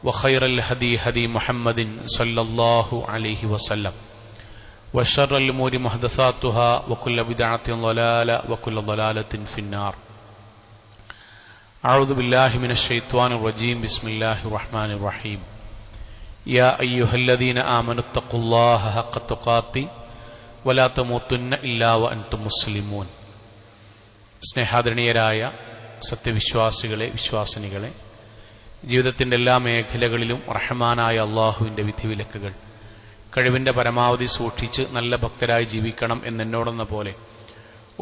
وخير الهدي هدي محمد صلى الله عليه وسلم وشر الأمور محدثاتها وكل بدعة ضلالة وكل ضلالة في النار. أعوذ بالله من الشيطان الرجيم. بسم الله الرحمن الرحيم. يا أيها الذين آمنوا اتقوا الله حق تقاته ولا تموتن إلا وأنتم مسلمون. സ്നേഹാദരണീയരായ സത്യവിശ്വാസികളെ, വിശ്വാസിനികളെ, ജീവിതത്തിൻ്റെ എല്ലാ മേഖലകളിലും റഹ്മാനായ അള്ളാഹുവിൻ്റെ വിധിവിലക്കുകൾ കഴിവിൻ്റെ പരമാവധി സൂക്ഷിച്ച് നല്ല ഭക്തരായി ജീവിക്കണം എന്നെന്നോടെന്ന പോലെ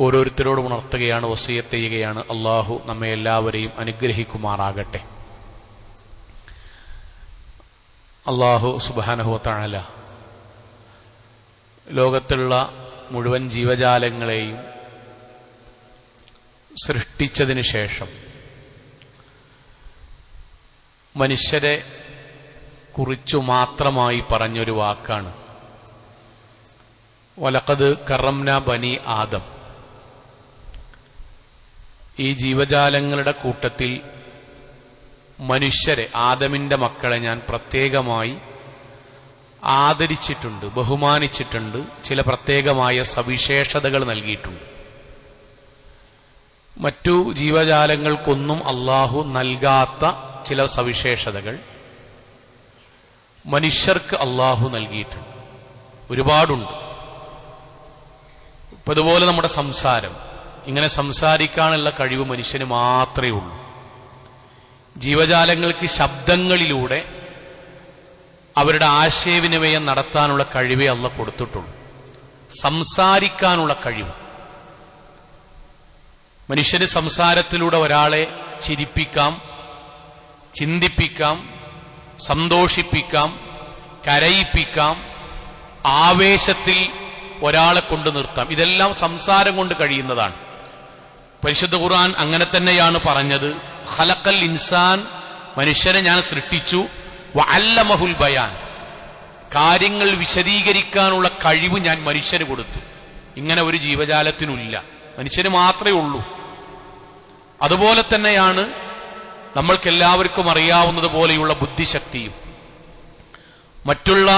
ഓരോരുത്തരോടും ഉണർത്തുകയാണ്, വസിയത്ത് ചെയ്യുകയാണ്. അള്ളാഹു നമ്മെ എല്ലാവരെയും അനുഗ്രഹിക്കുമാറാകട്ടെ. അള്ളാഹു സുബ്ഹാനഹു വ തആല ലോകത്തുള്ള മുഴുവൻ ജീവജാലങ്ങളെയും സൃഷ്ടിച്ചതിന് ശേഷം മനുഷ്യരെ കുറിച്ചു മാത്രമായി പറഞ്ഞൊരു വാക്കാണ് വലഖദ് കറംനാ ബനി ആദം. ഈ ജീവജാലങ്ങളുടെ കൂട്ടത്തിൽ മനുഷ്യരെ, ആദമിന്റെ മക്കളെ ഞാൻ പ്രത്യേകമായി ആദരിച്ചിട്ടുണ്ട്, ബഹുമാനിച്ചിട്ടുണ്ട്, ചില പ്രത്യേകമായ സവിശേഷതകൾ നൽകിയിട്ടുണ്ട്. മറ്റു ജീവജാലങ്ങൾക്കൊന്നും അള്ളാഹു നൽകാത്ത ചില സവിശേഷതകൾ മനുഷ്യർക്ക് അള്ളാഹു നൽകിയിട്ടുണ്ട്. ഒരുപാടുണ്ട്. ഇപ്പൊ അതുപോലെ നമ്മുടെ സംസാരം, ഇങ്ങനെ സംസാരിക്കാനുള്ള കഴിവ് മനുഷ്യന് മാത്രമേ ഉള്ളൂ. ജീവജാലങ്ങൾക്ക് ശബ്ദങ്ങളിലൂടെ അവരുടെ ആശയവിനിമയം നടത്താനുള്ള കഴിവേ അള്ളാഹു കൊടുത്തിട്ടുള്ളൂ. സംസാരിക്കാനുള്ള കഴിവ്. മനുഷ്യന് സംസാരത്തിലൂടെ ഒരാളെ ചിരിപ്പിക്കാം, ചിന്തിപ്പിക്കാം, സന്തോഷിപ്പിക്കാം, കരയിപ്പിക്കാം, ആവേശത്തിൽ ഒരാളെ കൊണ്ടു നിർത്താം. ഇതെല്ലാം സംസാരം കൊണ്ട് കഴിയുന്നതാണ്. പരിശുദ്ധ ഖുർആൻ അങ്ങനെ തന്നെയാണ് പറഞ്ഞത്. ഖലഖൽ ഇൻസാൻ, മനുഷ്യനെ ഞാൻ സൃഷ്ടിച്ചു, വഅല്ലമഹുൽ ബയാൻ, കാര്യങ്ങൾ വിശദീകരിക്കാനുള്ള കഴിവ് ഞാൻ മനുഷ്യന് കൊടുത്തു. ഇങ്ങനെ ഒരു ജീവജാലത്തിനുമില്ല, മനുഷ്യന് മാത്രമേ ഉള്ളൂ. അതുപോലെ തന്നെയാണ് നമ്മൾക്കെല്ലാവർക്കും അറിയാവുന്നത് പോലെയുള്ള ബുദ്ധിശക്തിയും. മറ്റുള്ള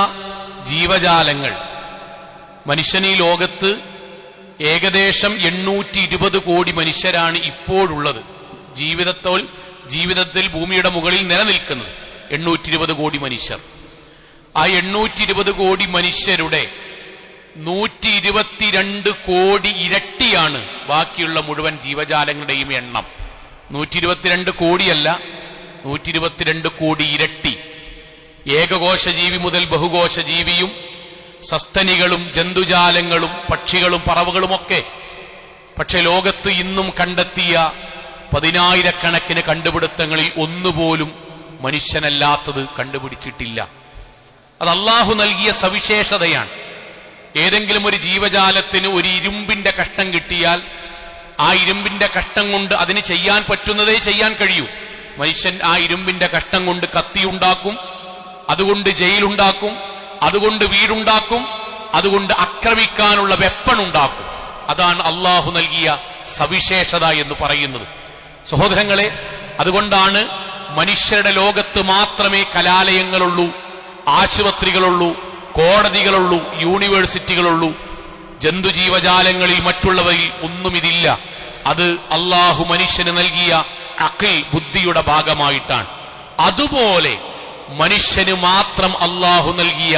ജീവജാലങ്ങൾ, മനുഷ്യൻ ഈ ലോകത്ത് ഏകദേശം 820 കോടി മനുഷ്യരാണ് ഇപ്പോഴുള്ളത്. ജീവിതത്തിൽ ഭൂമിയുടെ മുകളിൽ നിലനിൽക്കുന്നത് 820 കോടി മനുഷ്യർ. ആ 820 കോടി മനുഷ്യരുടെ 122 കോടി ഇരട്ടിയാണ് ബാക്കിയുള്ള മുഴുവൻ ജീവജാലങ്ങളുടെയും എണ്ണം. 122 കോടിയല്ല, 122 കോടി ഇരട്ടി. ഏകകോശ ജീവി മുതൽ ബഹുകോശ ജീവിയും സസ്തനികളും ജന്തുജാലങ്ങളും പക്ഷികളും പറവകളുമൊക്കെ. പക്ഷെ ലോകത്ത് ഇന്നും കണ്ടെത്തിയ 10,000-കണക്കിന് കണ്ടുപിടുത്തങ്ങളിൽ ഒന്നുപോലും മനുഷ്യനല്ലാത്തത് കണ്ടുപിടിച്ചിട്ടില്ല. അത് അള്ളാഹു നൽകിയ സവിശേഷതയാണ്. ഏതെങ്കിലും ഒരു ജീവജാലത്തിന് ഒരു ഇരുമ്പിന്റെ കഷ്ണം കിട്ടിയാൽ ആ ഇരുമ്പിന്റെ കഷ്ണം കൊണ്ട് അതിന് ചെയ്യാൻ പറ്റുന്നതേ ചെയ്യാൻ കഴിയൂ. മനുഷ്യൻ ആ ഇരുമ്പിന്റെ കഷ്ണം കൊണ്ട് കത്തിയുണ്ടാക്കും, അതുകൊണ്ട് ജയിലുണ്ടാക്കും, അതുകൊണ്ട് വീടുണ്ടാക്കും, അതുകൊണ്ട് ആക്രമിക്കാനുള്ള വെപ്പൺ ഉണ്ടാക്കും. അതാണ് അള്ളാഹു നൽകിയ സവിശേഷത എന്ന് പറയുന്നത്. സഹോദരങ്ങളെ, അതുകൊണ്ടാണ് മനുഷ്യരുടെ ലോകത്ത് മാത്രമേ കലാലയങ്ങളുള്ളൂ, ആശുപത്രികളുള്ളൂ, കോടതികളുള്ളൂ, യൂണിവേഴ്സിറ്റികളുള്ളൂ. ജന്തുജീവജാലങ്ങളിൽ മറ്റുള്ളവയിൽ ഒന്നും ഇതില്ല. അത് അള്ളാഹു മനുഷ്യന് നൽകിയ അഖിൽ, ബുദ്ധിയുടെ ഭാഗമായിട്ടാണ്. അതുപോലെ മനുഷ്യന് മാത്രം അള്ളാഹു നൽകിയ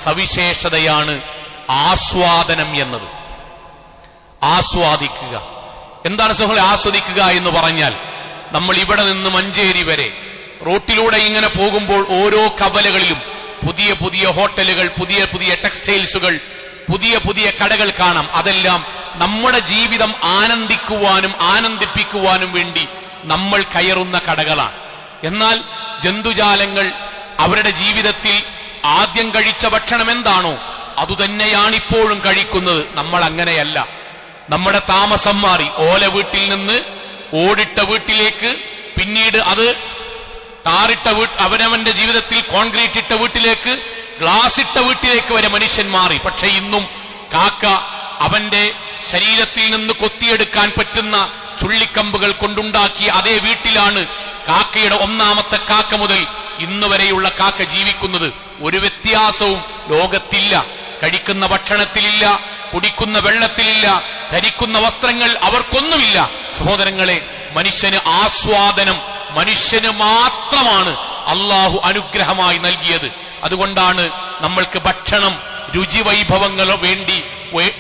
സവിശേഷതയാണ് ആസ്വാദനം എന്നത്. ആസ്വാദിക്കുക. എന്താണ് സഹോദരൻ ആസ്വദിക്കുക എന്ന് പറഞ്ഞാൽ? നമ്മൾ ഇവിടെ നിന്ന് മഞ്ചേരി വരെ റോട്ടിലൂടെ ഇങ്ങനെ പോകുമ്പോൾ ഓരോ കവലകളിലും പുതിയ പുതിയ ഹോട്ടലുകൾ, പുതിയ പുതിയ ടെക്സ്റ്റൈൽസുകൾ, പുതിയ പുതിയ കടകൾ കാണാം. അതെല്ലാം നമ്മുടെ ജീവിതം ആനന്ദിക്കുവാനും ആനന്ദിപ്പിക്കുവാനും വേണ്ടി നമ്മൾ കയറുന്ന കടകളാണ്. എന്നാൽ ജന്തുജാലങ്ങൾ അവരുടെ ജീവിതത്തിൽ ആദ്യം കഴിച്ച ഭക്ഷണം എന്താണോ അതുതന്നെയാണ് ഇപ്പോഴും കഴിക്കുന്നത്. നമ്മൾ അങ്ങനെയല്ല. നമ്മുടെ താമസം മാറി. ഓല വീട്ടിൽ നിന്ന് ഓടിട്ട വീട്ടിലേക്ക്, പിന്നീട് അത് ടാറിട്ട അവനവന്റെ ജീവിതത്തിൽ കോൺക്രീറ്റ് ഇട്ട വീട്ടിലേക്ക്, ഗ്ലാസ് ഇട്ട വീട്ടിലേക്ക് വരെ മനുഷ്യൻ മാറി. പക്ഷെ ഇന്നും കാക്ക അവന്റെ ശരീരത്തിൽ നിന്ന് കൊത്തിയെടുക്കാൻ പറ്റുന്ന ചുള്ളിക്കമ്പുകൾ കൊണ്ടുണ്ടാക്കിയ അതേ വീട്ടിലാണ് കാക്കയുടെ ഒന്നാമത്തെ കാക്ക മുതൽ ഇന്ന് വരെയുള്ള കാക്ക ജീവിക്കുന്നത്. ഒരു വ്യത്യാസവും ലോകത്തില്ല. കഴിക്കുന്ന ഭക്ഷണത്തിലില്ല, കുടിക്കുന്ന വെള്ളത്തിലില്ല, ധരിക്കുന്ന വസ്ത്രങ്ങൾ അവർക്കൊന്നുമില്ല. സഹോദരങ്ങളെ, മനുഷ്യന് ആസ്വാദനം മനുഷ്യന് മാത്രമാണ് അള്ളാഹു അനുഗ്രഹമായി നൽകിയത്. അതുകൊണ്ടാണ് നമ്മൾക്ക് ഭക്ഷണം, രുചിവൈഭവങ്ങളോ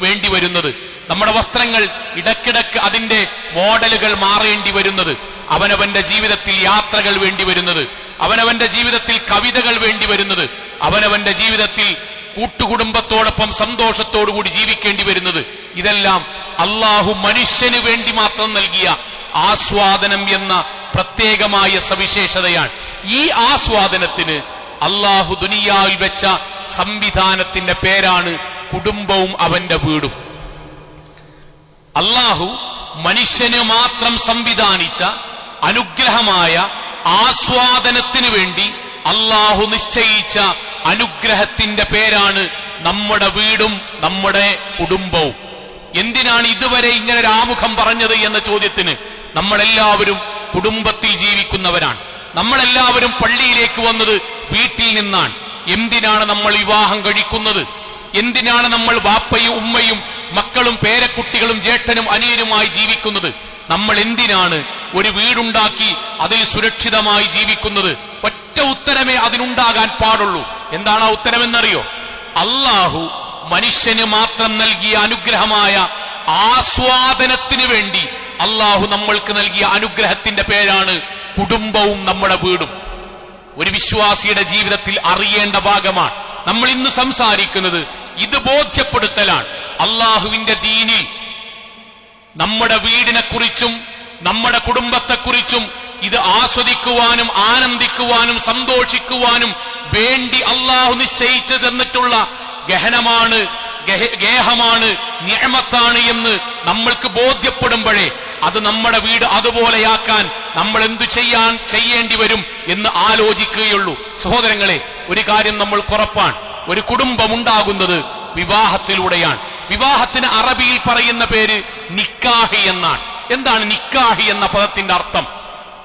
വേണ്ടി വരുന്നത്. നമ്മുടെ വസ്ത്രങ്ങൾ ഇടക്കിടക്ക് അതിന്റെ മോഡലുകൾ മാറേണ്ടി വരുന്നത്. അവനവന്റെ ജീവിതത്തിൽ യാത്രകൾ വേണ്ടി വരുന്നത്, അവനവന്റെ ജീവിതത്തിൽ കവിതകൾ വേണ്ടി വരുന്നത്, അവനവന്റെ ജീവിതത്തിൽ കൂട്ടുകുടുംബത്തോടൊപ്പം സന്തോഷത്തോടുകൂടി ജീവിക്കേണ്ടി വരുന്നത്. ഇതെല്ലാം അള്ളാഹു മനുഷ്യന് വേണ്ടി മാത്രം നൽകിയ ആസ്വാദനം എന്ന പ്രത്യേകമായ സവിശേഷതയാണ്. ഈ ആസ്വാദനത്തിന് അള്ളാഹു ദുനിയാവിൽ വെച്ച സംവിധാനത്തിന്റെ പേരാണ് കുടുംബവും അവന്റെ വീടും. അള്ളാഹു മനുഷ്യന് മാത്രം സംവിധാനിച്ച അനുഗ്രഹമായ ആസ്വാദനത്തിന് വേണ്ടി അള്ളാഹു നിശ്ചയിച്ച അനുഗ്രഹത്തിന്റെ പേരാണ് നമ്മുടെ വീടും നമ്മുടെ കുടുംബവും. എന്തിനാണ് ഇതുവരെ ഇങ്ങനെ ഒരു ആമുഖം പറഞ്ഞത് എന്ന ചോദ്യത്തിന്, നമ്മളെല്ലാവരും കുടുംബത്തിൽ ജീവിക്കുന്നവരാണ്. നമ്മളെല്ലാവരും പള്ളിയിലേക്ക് വന്നത് വീട്ടിൽ നിന്നാണ്. എന്തിനാണ് നമ്മൾ വിവാഹം കഴിക്കുന്നത്? എന്തിനാണ് നമ്മൾ ബാപ്പയും ഉമ്മയും മക്കളും പേരക്കുട്ടികളും ജ്യേഷ്ഠനും അനിയനുമായി ജീവിക്കുന്നത്? നമ്മൾ എന്തിനാണ് ഒരു വീടുണ്ടാക്കി അതിൽ സുരക്ഷിതമായി ജീവിക്കുന്നത്? ഒറ്റ ഉത്തരമേ അതിനുണ്ടാകാൻ പാടുള്ളൂ. എന്താണ് ആ ഉത്തരമെന്നറിയോ? അള്ളാഹു മനുഷ്യന് മാത്രം നൽകിയ അനുഗ്രഹമായ ആസ്വാദനത്തിന് വേണ്ടി അള്ളാഹു നമ്മൾക്ക് നൽകിയ അനുഗ്രഹത്തിന്റെ പേരാണ് കുടുംബവും നമ്മുടെ വീടും. ഒരു വിശ്വാസിയുടെ ജീവിതത്തിൽ അറിയേണ്ട ഭാഗമാണ്. നമ്മൾ ഇന്ന് സംസാരിക്കുന്നത് ഇത് ബോധ്യപ്പെടുത്തലാണ്. അള്ളാഹുവിന്റെ ദീനിൽ നമ്മുടെ വീടിനെ കുറിച്ചും നമ്മുടെ കുടുംബത്തെക്കുറിച്ചും ഇത് ആസ്വദിക്കുവാനും ആനന്ദിക്കുവാനും സന്തോഷിക്കുവാനും വേണ്ടി അള്ളാഹു നിശ്ചയിച്ചു തന്നിട്ടുള്ള ഗഹനമാണ്, ഗേഹമാണ്, നിഅമത്താണ് എന്ന് നമ്മൾക്ക് ബോധ്യപ്പെടുമ്പോഴേ അത് നമ്മുടെ വീട് അതുപോലെയാക്കാൻ നമ്മൾ എന്തു ചെയ്യേണ്ടി വരും എന്ന് ആലോചിക്കുകയുള്ളൂ. സഹോദരങ്ങളെ, ഒരു കാര്യം നമ്മൾ ഉറപ്പാണ്, ഒരു കുടുംബം ഉണ്ടാകുന്നത് വിവാഹത്തിലൂടെയാണ്. വിവാഹത്തിന് അറബിയിൽ പറയുന്ന പേര് നിക്കാഹി എന്നാണ്. എന്താണ് നിക്കാഹി എന്ന പദത്തിന്റെ അർത്ഥം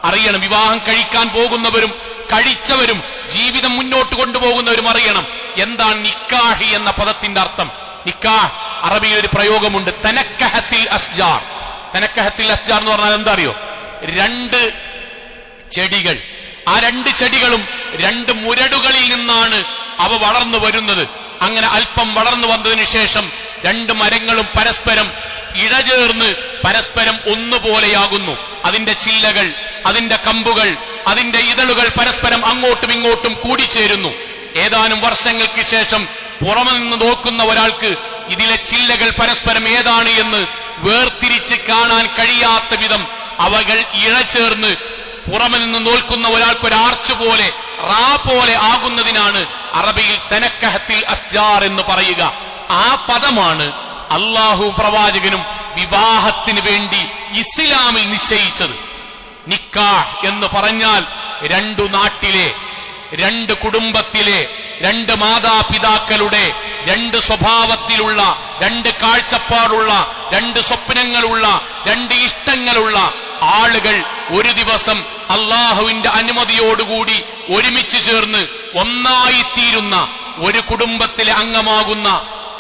അറിയണം. വിവാഹം കഴിക്കാൻ പോകുന്നവരും കഴിച്ചവരും ജീവിതം മുന്നോട്ട് കൊണ്ടുപോകുന്നവരും അറിയണം എന്താണ് നിക്കാഹി എന്ന പദത്തിന്റെ അർത്ഥം. നിക്കാഹ് അറബിയിൽ ഒരു പ്രയോഗമുണ്ട്, തനക്കഹത്തിൽ അസ്ജാർ. തനക്കഹത്തിൽ അസ്ജാർ എന്ന് പറഞ്ഞാൽ എന്താ അറിയോ? രണ്ട് ചെടികൾ, ആ രണ്ട് ചെടികളും രണ്ട് മുരടുകളിൽ നിന്നാണ് അവ വളർന്നു വരുന്നത്. അങ്ങനെ അല്പം വളർന്നു വന്നതിന് ശേഷം രണ്ട് മരങ്ങളും പരസ്പരം ഇഴചേർന്ന് പരസ്പരം ഒന്നുപോലെയാകുന്നു. അതിന്റെ ചില്ലകൾ, അതിന്റെ കമ്പുകൾ, അതിന്റെ ഇതളുകൾ പരസ്പരം അങ്ങോട്ടും ഇങ്ങോട്ടും കൂടിച്ചേരുന്നു. ഏതാനും വർഷങ്ങൾക്ക് ശേഷം പുറമെ നിന്ന് നോക്കുന്ന ഒരാൾക്ക് ഇതിലെ ചില്ലകൾ പരസ്പരം ഏതാണ് എന്ന് വേർതിരിച്ച് കാണാൻ കഴിയാത്ത വിധം അവകൾ ഇഴചേർന്ന് പുറമെ നിന്ന് നോക്കുന്ന ഒരാൾക്ക് ഒരു ആർച്ച് പോലെ, റാ പോലെ ആകുന്നതിനാണ് അറബിയിൽ തനക്കഹത്തിൽ അസ്ജാർ എന്ന് പറയുക. ആ പദമാണ് അള്ളാഹു പ്രവാചകനും വിവാഹത്തിന് വേണ്ടി ഇസ്ലാമിൽ നിശ്ചയിച്ചത്. നിക്കാഹ് എന്ന് പറഞ്ഞാൽ രണ്ടു നാട്ടിലെ, രണ്ട് കുടുംബത്തിലെ, രണ്ട് മാതാപിതാക്കളുടെ, രണ്ട് സ്വഭാവത്തിലുള്ള, രണ്ട് കാഴ്ചപ്പാടുള്ള, രണ്ട് സ്വപ്നങ്ങളുള്ള, രണ്ട് ഇഷ്ടങ്ങളുള്ള ആളുകൾ ഒരു ദിവസം അള്ളാഹുവിന്റെ അനുമതിയോടുകൂടി ഒരുമിച്ച് ചേർന്ന് ഒന്നായിത്തീരുന്ന, ഒരു കുടുംബത്തിലെ അംഗമാകുന്ന,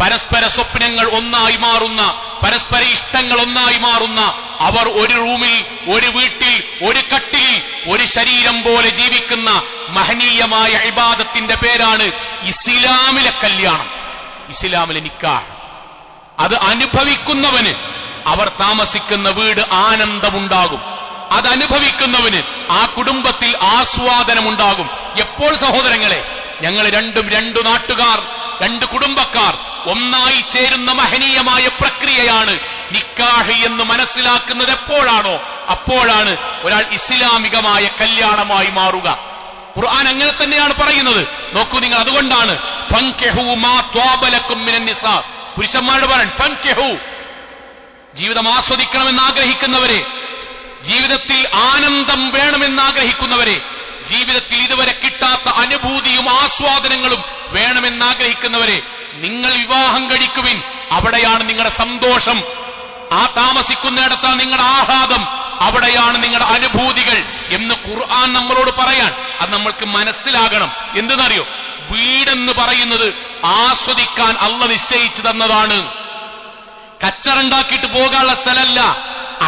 പരസ്പര സ്വപ്നങ്ങൾ ഒന്നായി മാറുന്ന, പരസ്പര ഇഷ്ടങ്ങൾ ഒന്നായി മാറുന്ന അവർ ഒരു റൂമിൽ, ഒരു വീട്ടിൽ, ഒരു കട്ടിലിൽ, ഒരു ശരീരം പോലെ ജീവിക്കുന്ന മഹനീയമായ ഇബാദത്തിന്റെ പേരാണ് ഇസ്ലാമിലെ കല്യാണം, ഇസ്ലാമിലെ നിക്കാഹ്. അത് അനുഭവിക്കുന്നവന് അവർ താമസിക്കുന്ന വീട് ആനന്ദമുണ്ടാകും. അത് അനുഭവിക്കുന്നവന് ആ കുടുംബത്തിൽ ആസ്വാദനമുണ്ടാകും. എപ്പോൾ സഹോദരങ്ങളെ? ഞങ്ങൾ രണ്ടു നാട്ടുകാർ, രണ്ട് കുടുംബക്കാർ ഒന്നായി ചേരുന്ന മഹനീയമായ പ്രക്രിയയാണ് നിക്കാഹ് എന്ന് മനസ്സിലാക്കുന്നത് എപ്പോഴാണോ അപ്പോഴാണ് ഒരാൾ ഇസ്ലാമികമായ കല്യാണമായി മാറുക. ഖുർആൻ അങ്ങനെ തന്നെയാണ് പറയുന്നത്. നോക്കൂ നിങ്ങൾ, അതുകൊണ്ടാണ് ഫൻകിഹു മാ ത്വാബ ലക്കും മിനൻ നിസാ, പുരുഷന്മാരോട് പറയാൻ ഫൻകിഹു, ജീവിതം ആസ്വദിക്കണമെന്ന് ആഗ്രഹിക്കുന്നവരെ, ജീവിതത്തിൽ ആനന്ദം വേണമെന്ന് ആഗ്രഹിക്കുന്നവരെ, ജീവിതത്തിൽ ഇതുവരെ കിട്ടാത്ത അനുഭൂതിയും ആസ്വാദനങ്ങളും വേണമെന്ന് ആഗ്രഹിക്കുന്നവരെ, നിങ്ങൾ വിവാഹം കഴിക്കുവിൻ. അവിടെയാണ് നിങ്ങളുടെ സന്തോഷം, ആ താമസിക്കുന്നിടത്താണ് നിങ്ങളുടെ ആഹ്ലാദം, അവിടെയാണ് നിങ്ങളുടെ അനുഭൂതികൾ എന്ന് ഖുർആൻ നമ്മളോട് പറയാൻ. അത് നമ്മൾക്ക് മനസ്സിലാകണം. എന്തെന്നറിയോ? വീടെന്ന് പറയുന്നത് ആസ്വദിക്കാൻ അള്ളാഹ് നിശ്ചയിച്ചു തന്നതാണ്. കച്ചറുണ്ടാക്കിയിട്ട് പോകാനുള്ള സ്ഥലമല്ല,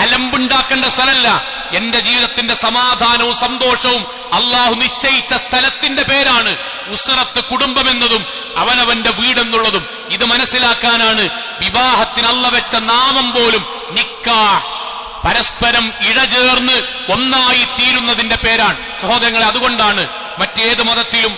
അലമ്പുണ്ടാക്കേണ്ട സ്ഥലമല്ല. എന്റെ ജീവിതത്തിന്റെ സമാധാനവും സന്തോഷവും അള്ളാഹു നിശ്ചയിച്ച സ്ഥലത്തിന്റെ പേരാണ് ഉസ്റത്ത്, കുടുംബം എന്നതും അവനവന്റെ വീടെന്നുള്ളതും. ഇത് മനസ്സിലാക്കാനാണ് വിവാഹത്തിന് അള്ളാഹ് വെച്ച നാമം പോലും നിക്കാഹ്. പരസ്പരം ഇഴചേർന്ന് ഒന്നായി തീരുന്നതിന്റെ പേരാണ് സഹോദരങ്ങളെ. അതുകൊണ്ടാണ് മറ്റേത് മതത്തിലും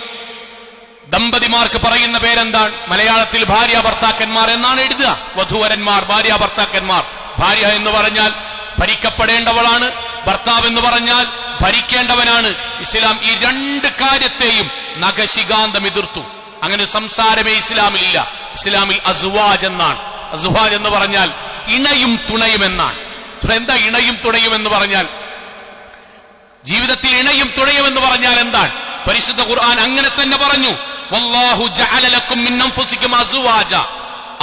ദമ്പതിമാർക്ക് പറയുന്ന പേരെന്താണ്? മലയാളത്തിൽ ഭാര്യ ഭർത്താക്കന്മാർ എന്നാണ് എഴുതുക. വധൂവരന്മാർ, ഭാര്യ ഭർത്താക്കന്മാർ. ഭാര്യ എന്ന് പറഞ്ഞാൽ ഭരിക്കപ്പെടേണ്ടവളാണ്, ഭർത്താവ് എന്ന് പറഞ്ഞാൽ ഭരിക്കേണ്ടവനാണ്. ഇസ്ലാം ഈ രണ്ട് കാര്യത്തെയും നഖശികാന്തം എതിർത്തു. അങ്ങനെ സംസാരമേ ഇസ്ലാമിൽ ഇല്ല. ഇസ്ലാമിൽ അസ്വാജ് എന്നാണ്. അസ്വാജ് എന്ന് പറഞ്ഞാൽ ഇണയും തുണയും എന്നാണ്. എന്താ ഇണയും തുണയും എന്ന് പറഞ്ഞാൽ? ജീവിതത്തിൽ ഇണയും തുണയും എന്ന് പറഞ്ഞാൽ എന്താണ്? പരിശുദ്ധ ഖുർആൻ അങ്ങനെ തന്നെ പറഞ്ഞു. വല്ലാഹു ജഅല ലക്കും മിൻ അൻഫുസികും അസ്വാജ.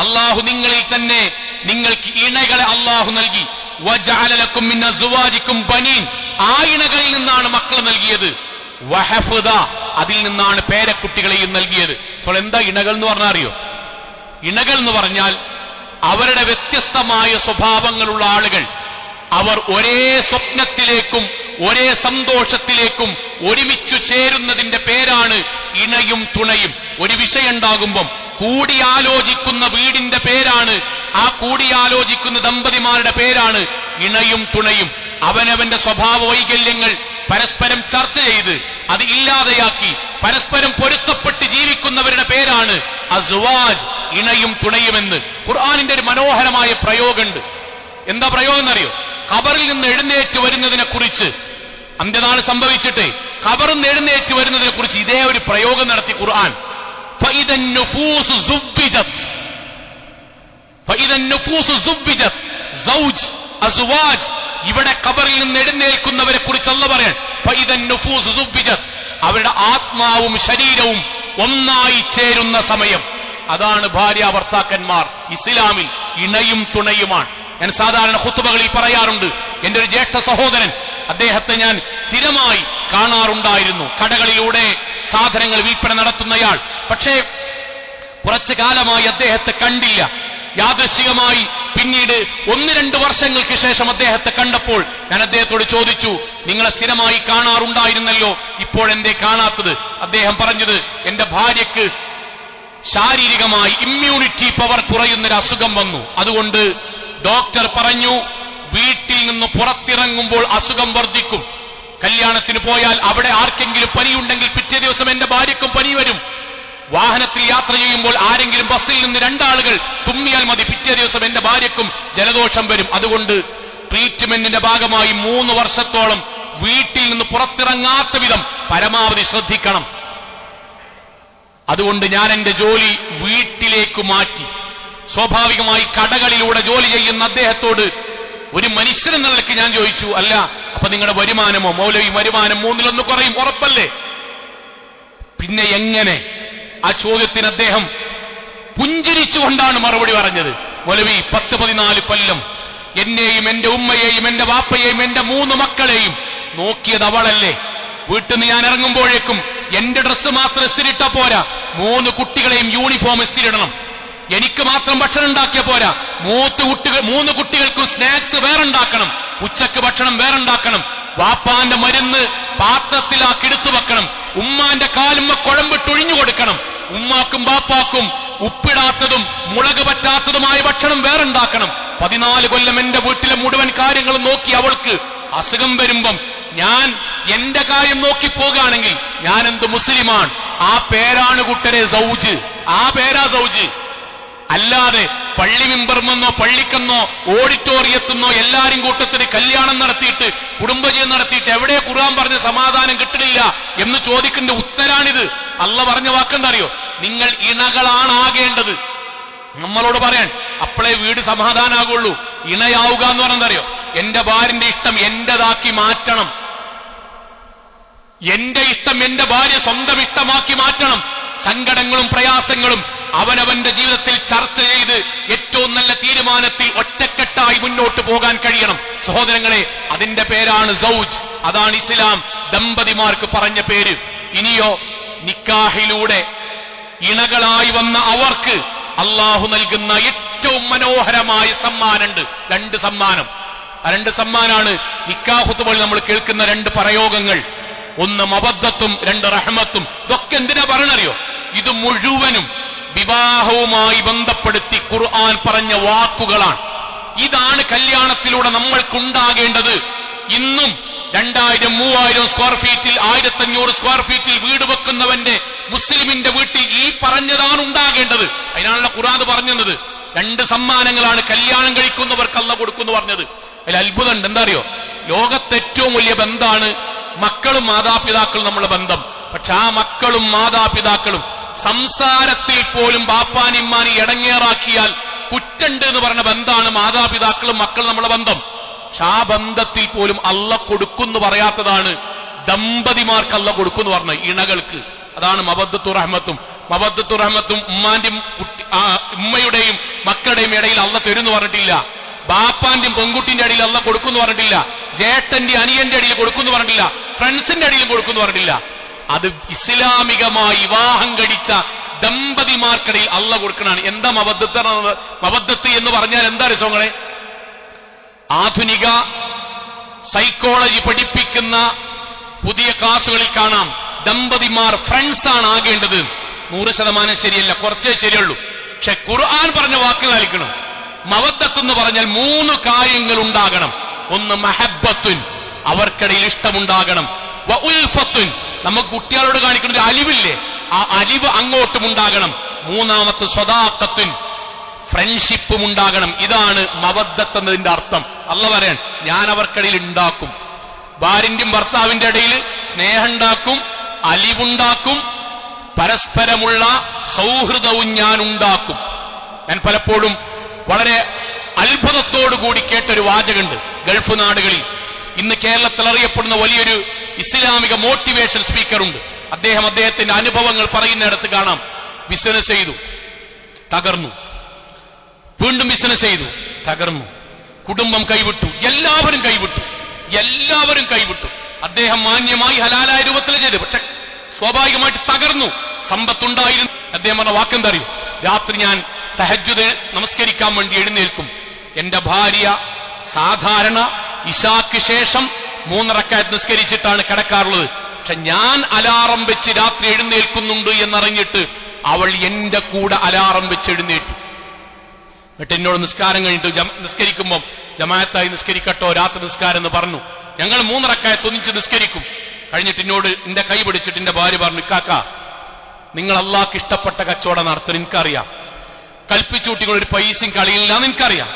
അല്ലാഹു നിങ്ങളിൽ തന്നെ നിങ്ങൾക്ക് ഇണകളെ അല്ലാഹു നൽകി. വജഅല ലക്കും മിൻ അസ്വാജികും ബനീൻ. ആ ഇണകളിൽ നിന്നാണ് മക്കളെ നൽകിയത്. വഹഫദ, അതിൽ നിന്നാണ് പേരക്കുട്ടികളെയും നൽകിയത്. സോ എന്താ ഇണകൾ എന്ന് പറഞ്ഞാൽ അറിയോ? ഇണകൾ എന്ന് പറഞ്ഞാൽ അവരുടെ വ്യത്യസ്തമായ സ്വഭാവങ്ങളുള്ള ആളുകൾ. അവർ ഒരേ സ്വപ്നത്തിലേക്കും ഒരേ സന്തോഷത്തിലേക്കും ഒരുമിച്ചു ചേരുന്നതിന്റെ പേരാണ് ഇണയും തുണയും. ഒരു വിഷയം ഉണ്ടാകുമ്പം കൂടിയാലോചിക്കുന്ന വീടിന്റെ പേരാണ്, ആ കൂടിയാലോചിക്കുന്ന ദമ്പതിമാരുടെ പേരാണ് ഇണയും തുണയും. അവനവന്റെ സ്വഭാവ വൈകല്യങ്ങൾ പരസ്പരം ചർച്ച ചെയ്ത് അത് ഇല്ലാതെയാക്കി പരസ്പരം പൊരുത്തപ്പെട്ട് ജീവിക്കുന്നവരുടെ പേരാണ് അസ്വാജ്, ഇണയും തുണയുമെന്ന്. ഖുർആനിന്റെ ഒരു മനോഹരമായ പ്രയോഗമുണ്ട്. എന്താ പ്രയോഗം എന്നറിയോ? ഖബറിൽ നിന്ന് എഴുന്നേറ്റ് വരുന്നതിനെ കുറിച്ച്, അന്ത്യനാൾ സംഭവിച്ചിട്ട് ഖബറിൽ നിന്ന് എഴുന്നേറ്റ് വരുന്നതിനെ കുറിച്ച് ഇതേ ഒരു പ്രയോഗം നടത്തി ഖുർആൻ. ഫഇദൻ നുഫൂസു സുബ്ബിജത്. ഫഇദൻ നുഫൂസു സുബ്ബിജത്. സൗജ്, അസ്വാജ്. ഇവിടെ ഖബറിൽ നിന്ന് എഴുന്നേൽക്കുന്നവരെ കുറിച്ച് അല്ലാഹു പറയാൻ ഫഇദൻ നുഫൂസു സുബ്ബിജത്. അവരുടെ ആത്മാവും ശരീരവും ഒന്നായി ചേരുന്ന സമയം. അതാണ് ഭാര്യ ഭർത്താക്കന്മാർ. ഇസ്ലാമിൽ ഇണയും തുണയുമാണ്. ഞാൻ സാധാരണ ഖുതുബകളിൽ പറയാറുണ്ട്. എന്റെ ഒരു ജ്യേഷ്ഠ സഹോദരൻ, അദ്ദേഹത്തെ ഞാൻ സ്ഥിരമായി കാണാറുണ്ടായിരുന്നു. കടകളിലൂടെ സാധനങ്ങൾ വിൽപ്പന നടത്തുന്നയാൾ. പക്ഷേ കുറച്ചു കാലമായി അദ്ദേഹത്തെ കണ്ടില്ല. യാദൃശ്ചികമായി പിന്നീട് 1-2 വർഷങ്ങൾക്ക് ശേഷം അദ്ദേഹത്തെ കണ്ടപ്പോൾ ഞാൻ അദ്ദേഹത്തോട് ചോദിച്ചു, നിങ്ങളെ സ്ഥിരമായി കാണാറുണ്ടായിരുന്നല്ലോ, ഇപ്പോഴെന്തേ കാണാത്തത്? അദ്ദേഹം പറഞ്ഞത്, എന്റെ ഭാര്യക്ക് ശാരീരികമായി ഇമ്മ്യൂണിറ്റി പവർ കുറയുന്നൊരു അസുഖം വന്നു. അതുകൊണ്ട് ഡോക്ടർ പറഞ്ഞു വീട്ടിൽ നിന്ന് പുറത്തിറങ്ങുമ്പോൾ അസുഖം വർദ്ധിക്കും. കല്യാണത്തിന് പോയാൽ അവിടെ ആർക്കെങ്കിലും പനിയുണ്ടെങ്കിൽ പിറ്റേ ദിവസം എന്റെ ഭാര്യക്കും പനി വരും. വാഹനത്തിൽ യാത്ര ചെയ്യുമ്പോൾ ആരെങ്കിലും ബസ്സിൽ നിന്ന് 2 ആളുകൾ തുമ്മിയാൽ മതി, പിറ്റേ ദിവസം എന്റെ ഭാര്യക്കും ജലദോഷം വരും. അതുകൊണ്ട് ട്രീറ്റ്മെന്റിന്റെ ഭാഗമായി 3 വർഷത്തോളം വീട്ടിൽ നിന്ന് പുറത്തിറങ്ങാത്ത വിധം പരമാവധി ശ്രദ്ധിക്കണം. അതുകൊണ്ട് ഞാൻ എന്റെ ജോലി വീട്ടിലേക്ക് മാറ്റി. സ്വാഭാവികമായി കടകളിലൂടെ ജോലി ചെയ്യുന്ന അദ്ദേഹത്തോട് ഒരു മനുഷ്യനെന്ന നിലയ്ക്ക് ഞാൻ ചോദിച്ചു, അല്ല അപ്പൊ നിങ്ങളുടെ വരുമാനമോ? മൗലവി, വരുമാനം 3-1 കുറയും, ഉറപ്പല്ലേ? പിന്നെ എങ്ങനെ? ആ ചോദ്യത്തിന് അദ്ദേഹം പുഞ്ചിരിച്ചുകൊണ്ടാണ് മറുപടി പറഞ്ഞത്. മൗലവി, 10-14 കൊല്ലം എന്നെയും എന്റെ ഉമ്മയെയും എന്റെ വാപ്പയെയും എന്റെ 3 മക്കളെയും നോക്കിയത് അവളല്ലേ? വീട്ടിൽ നിന്ന് ഞാൻ ഇറങ്ങുമ്പോഴേക്കും എന്റെ ഡ്രസ്സ് മാത്രം ഇസ്തിരിട്ടാ പോരാ, 3 കുട്ടികളെയും യൂണിഫോം ഇസ്തിരിടണം. എനിക്ക് മാത്രം ഭക്ഷണം ഉണ്ടാക്കിയ പോരാ, 3 കുട്ടികൾക്കും സ്നാക്സ് വേറെ ഉണ്ടാക്കണം, ഉച്ചക്ക് ഭക്ഷണം വേറെ ഉണ്ടാക്കണം, വാപ്പാന്റെ മരുന്ന് പാത്രത്തിലാക്കി എടുത്തു വെക്കണം, ഉമ്മാന്റെ കാലുമ്മ കുഴമ്പിട്ടൊഴിഞ്ഞു കൊടുക്കണം, ഉമ്മാക്കും ബാപ്പാക്കും ഉപ്പിടാത്തതും മുളക് പറ്റാത്തതുമായ ഭക്ഷണം വേറെ ഉണ്ടാക്കണം. 14 കൊല്ലം എന്റെ വീട്ടിലെ മുഴുവൻ കാര്യങ്ങളും നോക്കി അവൾക്ക് അസുഖം വരുമ്പം ഞാൻ എന്റെ കാര്യം നോക്കി പോകുകയാണെങ്കിൽ ഞാൻ എന്ത് മുസ്ലിമാണ്? ആ പേരാണ് കൂട്ടരെ സൗജ്. ആ പേരാ സൗജ്. അല്ലാതെ പള്ളി മിമ്പർമെന്നോ പള്ളിക്കെന്നോ ഓഡിറ്റോറിയത്തുനിന്നോ എല്ലാരും കൂട്ടത്തിന് കല്യാണം നടത്തിയിട്ട് കുടുംബജീവൻ നടത്തിയിട്ട് എവിടെ ഖുർആൻ പറഞ്ഞ സമാധാനം കിട്ടണില്ല എന്ന് ചോദിക്കേണ്ട ഉത്തരാണിത്. അള്ള പറഞ്ഞ വാക്കെന്താ അറിയോ? നിങ്ങൾ ഇണകളാണ് ആകേണ്ടത്. നമ്മളോട് പറയാൻ അപ്പോഴേ വീട് സമാധാനാകുള്ളൂ. ഇണയാവുക എന്ന് പറഞ്ഞാൽ അറിയോ? എന്റെ ഭാര്യന്റെ ഇഷ്ടം എന്റേതാക്കി മാറ്റണം. എന്റെ ഇഷ്ടം എന്റെ ഭാര്യ സ്വന്തം ഇഷ്ടമാക്കി മാറ്റണം. സങ്കടങ്ങളും പ്രയാസങ്ങളും അവനവന്റെ ജീവിതത്തിൽ ചർച്ച ചെയ്ത് ഏറ്റവും നല്ല തീരുമാനത്തിൽ ഒറ്റക്കെട്ടായി മുന്നോട്ട് പോകാൻ കഴിയണം. സഹോദരങ്ങളെ, അതിന്റെ പേരാണ് സൗജ്. അതാണ് ഇസ്ലാം ദമ്പതിമാർക്ക് പറഞ്ഞ പേര്. ഇനിയോ, നിക്കാഹിലൂടെ ഇണകളായി വന്ന അവർക്ക് അള്ളാഹു നൽകുന്ന ഏറ്റവും മനോഹരമായ സമ്മാനമുണ്ട്. രണ്ട് സമ്മാനാണ് നിക്കാഹ് ഖുതുബയിൽ നമ്മൾ കേൾക്കുന്ന രണ്ട് പ്രയോഗങ്ങൾ. ഒന്ന് മവദ്ദത്തും, രണ്ട് റഹ്മത്തും. ഇതൊക്കെ എന്തിനാ പറയണറിയോ? ഇത് മുഴുവനും വിവാഹവുമായി ബന്ധപ്പെടുത്തി ഖുർആൻ പറഞ്ഞ വാക്കുകളാണ്. ഇതാണ് കല്യാണത്തിലൂടെ നമ്മൾക്കുണ്ടാകേണ്ടത്. ഇന്നും 2000-3000 സ്ക്വയർ ഫീറ്റിൽ 1500 സ്ക്വയർ ഫീറ്റിൽ വീട് വെക്കുന്നവന്റെ, മുസ്ലിമിന്റെ വീട്ടിൽ ഈ പറഞ്ഞതാണ് ഉണ്ടാകേണ്ടത്. അതിനാണല്ലോ ഖുർആൻ പറഞ്ഞത്. രണ്ട് സമ്മാനങ്ങളാണ് കല്യാണം കഴിക്കുന്നവർക്ക് അല്ലാഹു കൊടുക്കുന്നു പറഞ്ഞത്. അതിൽ അത്ഭുതമുണ്ട്. എന്താ അറിയോ? ലോകത്തെ ഏറ്റവും വലിയ ബന്ധാണ് മക്കളും മാതാപിതാക്കളും നമ്മളെ ബന്ധം. പക്ഷെ ആ മക്കളും മാതാപിതാക്കളും സംസാരത്തിൽ പോലും ബാപ്പാനിമ്മാനി ഇടങ്ങേറാക്കിയാൽ കുറ്റുണ്ട് എന്ന് പറഞ്ഞ ബന്ധാണ് മാതാപിതാക്കളും മക്കളും നമ്മളെ ബന്ധം. പക്ഷെ ആ ബന്ധത്തിൽ പോലും അല്ലാഹു കൊടുക്കുന്നു പറയാത്തതാണ് ദമ്പതിമാർക്ക് അല്ലാഹു കൊടുക്കുന്നു പറഞ്ഞ ഇണകൾക്ക്. അതാണ് മവദ്ദത്തും റഹ്മത്തും. മവദ്ദത്തും റഹ്മത്തും ഉമ്മയുടെയും മക്കളുടെയും ഇടയിൽ അല്ലാഹു തരുന്നു പറഞ്ഞിട്ടില്ല. ബാപ്പാന്റെയും പെൺകുട്ടിന്റെ ഇടയിൽ അല്ലാഹു കൊടുക്കുന്നു പറഞ്ഞിട്ടില്ല. ജേട്ടന്റെ അനിയന്റെ ഇടയിൽ കൊടുക്കുന്നു പറഞ്ഞിട്ടില്ല. ഫ്രണ്ട്സിന്റെ ഇടയിൽ കൊടുക്കുന്നു പറഞ്ഞിട്ടില്ല. അത് ഇസ്ലാമികമായി വിവാഹം കഴിച്ച ദമ്പതിമാർക്കിടയിൽ അല്ലാഹു കൊടുക്കണാണ്. എന്താ മവദ്ദത്ത് എന്ന് പറഞ്ഞാൽ എന്താ രസങ്ങളെ? ആധുനിക സൈക്കോളജി പഠിപ്പിക്കുന്ന പുതിയ ക്ലാസുകളിൽ കാണാം, ദമ്പതിമാർ ഫ്രണ്ട്സ് ആണ് ആകേണ്ടത്. 100% ശരിയല്ല, കുറച്ചേ ശരിയുള്ളൂ. പക്ഷെ ഖുർആൻ പറഞ്ഞ വാക്ക് പാലിക്കണം. മവദ്ദത്ത് എന്ന് പറഞ്ഞാൽ 3 കാര്യങ്ങൾ ഉണ്ടാകണം. ഒന്ന് മഹബ്ബത്തുൻ, അവർക്കിടയിൽ ഇഷ്ടമുണ്ടാകണം. വ ഉൽഫത്തുൻ, നമുക്ക് കുട്ടികളോട് കാണിക്കുന്ന ഒരു അലിവില്ലേ, ആ അലിവ് അങ്ങോട്ടും ഉണ്ടാകണം. മൂന്നാമത്തെ സ്വദാഖത്തുൻ, ഫ്രണ്ട്ഷിപ്പും ഉണ്ടാകണം. ഇതാണ് മവദ്ദത്ത് എന്നതിന്റെ അർത്ഥം. അല്ലാഹു പറയാൻ, ഞാൻ അവർക്കിടയിൽ ഉണ്ടാക്കും. ഭാര്യന്റെയും ഭർത്താവിന്റെ ഇടയിൽ സ്നേഹം ഉണ്ടാക്കും, അലിവുണ്ടാക്കും, പരസ്പരമുള്ള സൗഹൃദവും ഞാൻ ഉണ്ടാക്കും. ഞാൻ പലപ്പോഴും വളരെ അത്ഭുതത്തോടുകൂടി കേട്ടൊരു വാചകമുണ്ട്. ഗൾഫ് നാടുകളിൽ ഇന്ന് കേരളത്തിൽ അറിയപ്പെടുന്ന വലിയൊരു ഇസ്ലാമിക മോട്ടിവേഷൻ സ്പീക്കറുണ്ട്. അദ്ദേഹത്തിന്റെ അനുഭവങ്ങൾ പറയുന്നിടത്ത് കാണാം. ബിസിനസ് ചെയ്തു, തകർന്നു. വീണ്ടും ബിസിനസ് ചെയ്തു, തകർന്നു. കുടുംബം കൈവിട്ടു, എല്ലാവരും കൈവിട്ടു. അദ്ദേഹം മാന്യമായി ഹലാലായ രൂപത്തിൽ ചെയ്തു. പക്ഷെ സ്വാഭാവികമായിട്ട് തകർന്നു. സമ്പത്തുണ്ടായിരുന്നു. അദ്ദേഹം പറഞ്ഞ വാക്കെന്താ അറിയൂ? രാത്രി ഞാൻ തഹജ്ജുദ് നമസ്കരിക്കാൻ വേണ്ടി എഴുന്നേൽക്കും. എന്റെ ഭാര്യ സാധാരണ ഇശാക്ക് ശേഷം 3 റക്അത്ത് നിസ്കരിച്ചിട്ടാണ് കിടക്കാറുള്ളത്. പക്ഷെ ഞാൻ അലാറം വെച്ച് രാത്രി എഴുന്നേൽക്കുന്നുണ്ട് എന്നറിഞ്ഞിട്ട് അവൾ എന്റെ കൂടെ അലാറം വെച്ച് എഴുന്നേറ്റു. എന്നിട്ട് എന്നോട് നിസ്കാരം കഴിഞ്ഞിട്ട് നിസ്കരിക്കുമ്പോൾ ജമാഅത്തായി നിസ്കരിക്കട്ടോ രാത്രി നിസ്കാരം എന്ന് പറഞ്ഞു. ഞങ്ങൾ 3 റക്അത്ത് ഒന്നിച്ച് നിസ്കരിക്കും. കഴിഞ്ഞിട്ട് എന്നോട് എന്റെ കൈ പിടിച്ചിട്ട് എന്റെ ഭാര്യ പറഞ്ഞു, കാക്ക, നിങ്ങൾ അള്ളാഹ്ക്ക് ഇഷ്ടപ്പെട്ട കച്ചവടം നടത്തുന്നത് എനിക്കറിയാം. കൽപ്പിച്ചൂട്ടികൾ ഒരു പൈസയും കളിയില്ല എനിക്കറിയാം.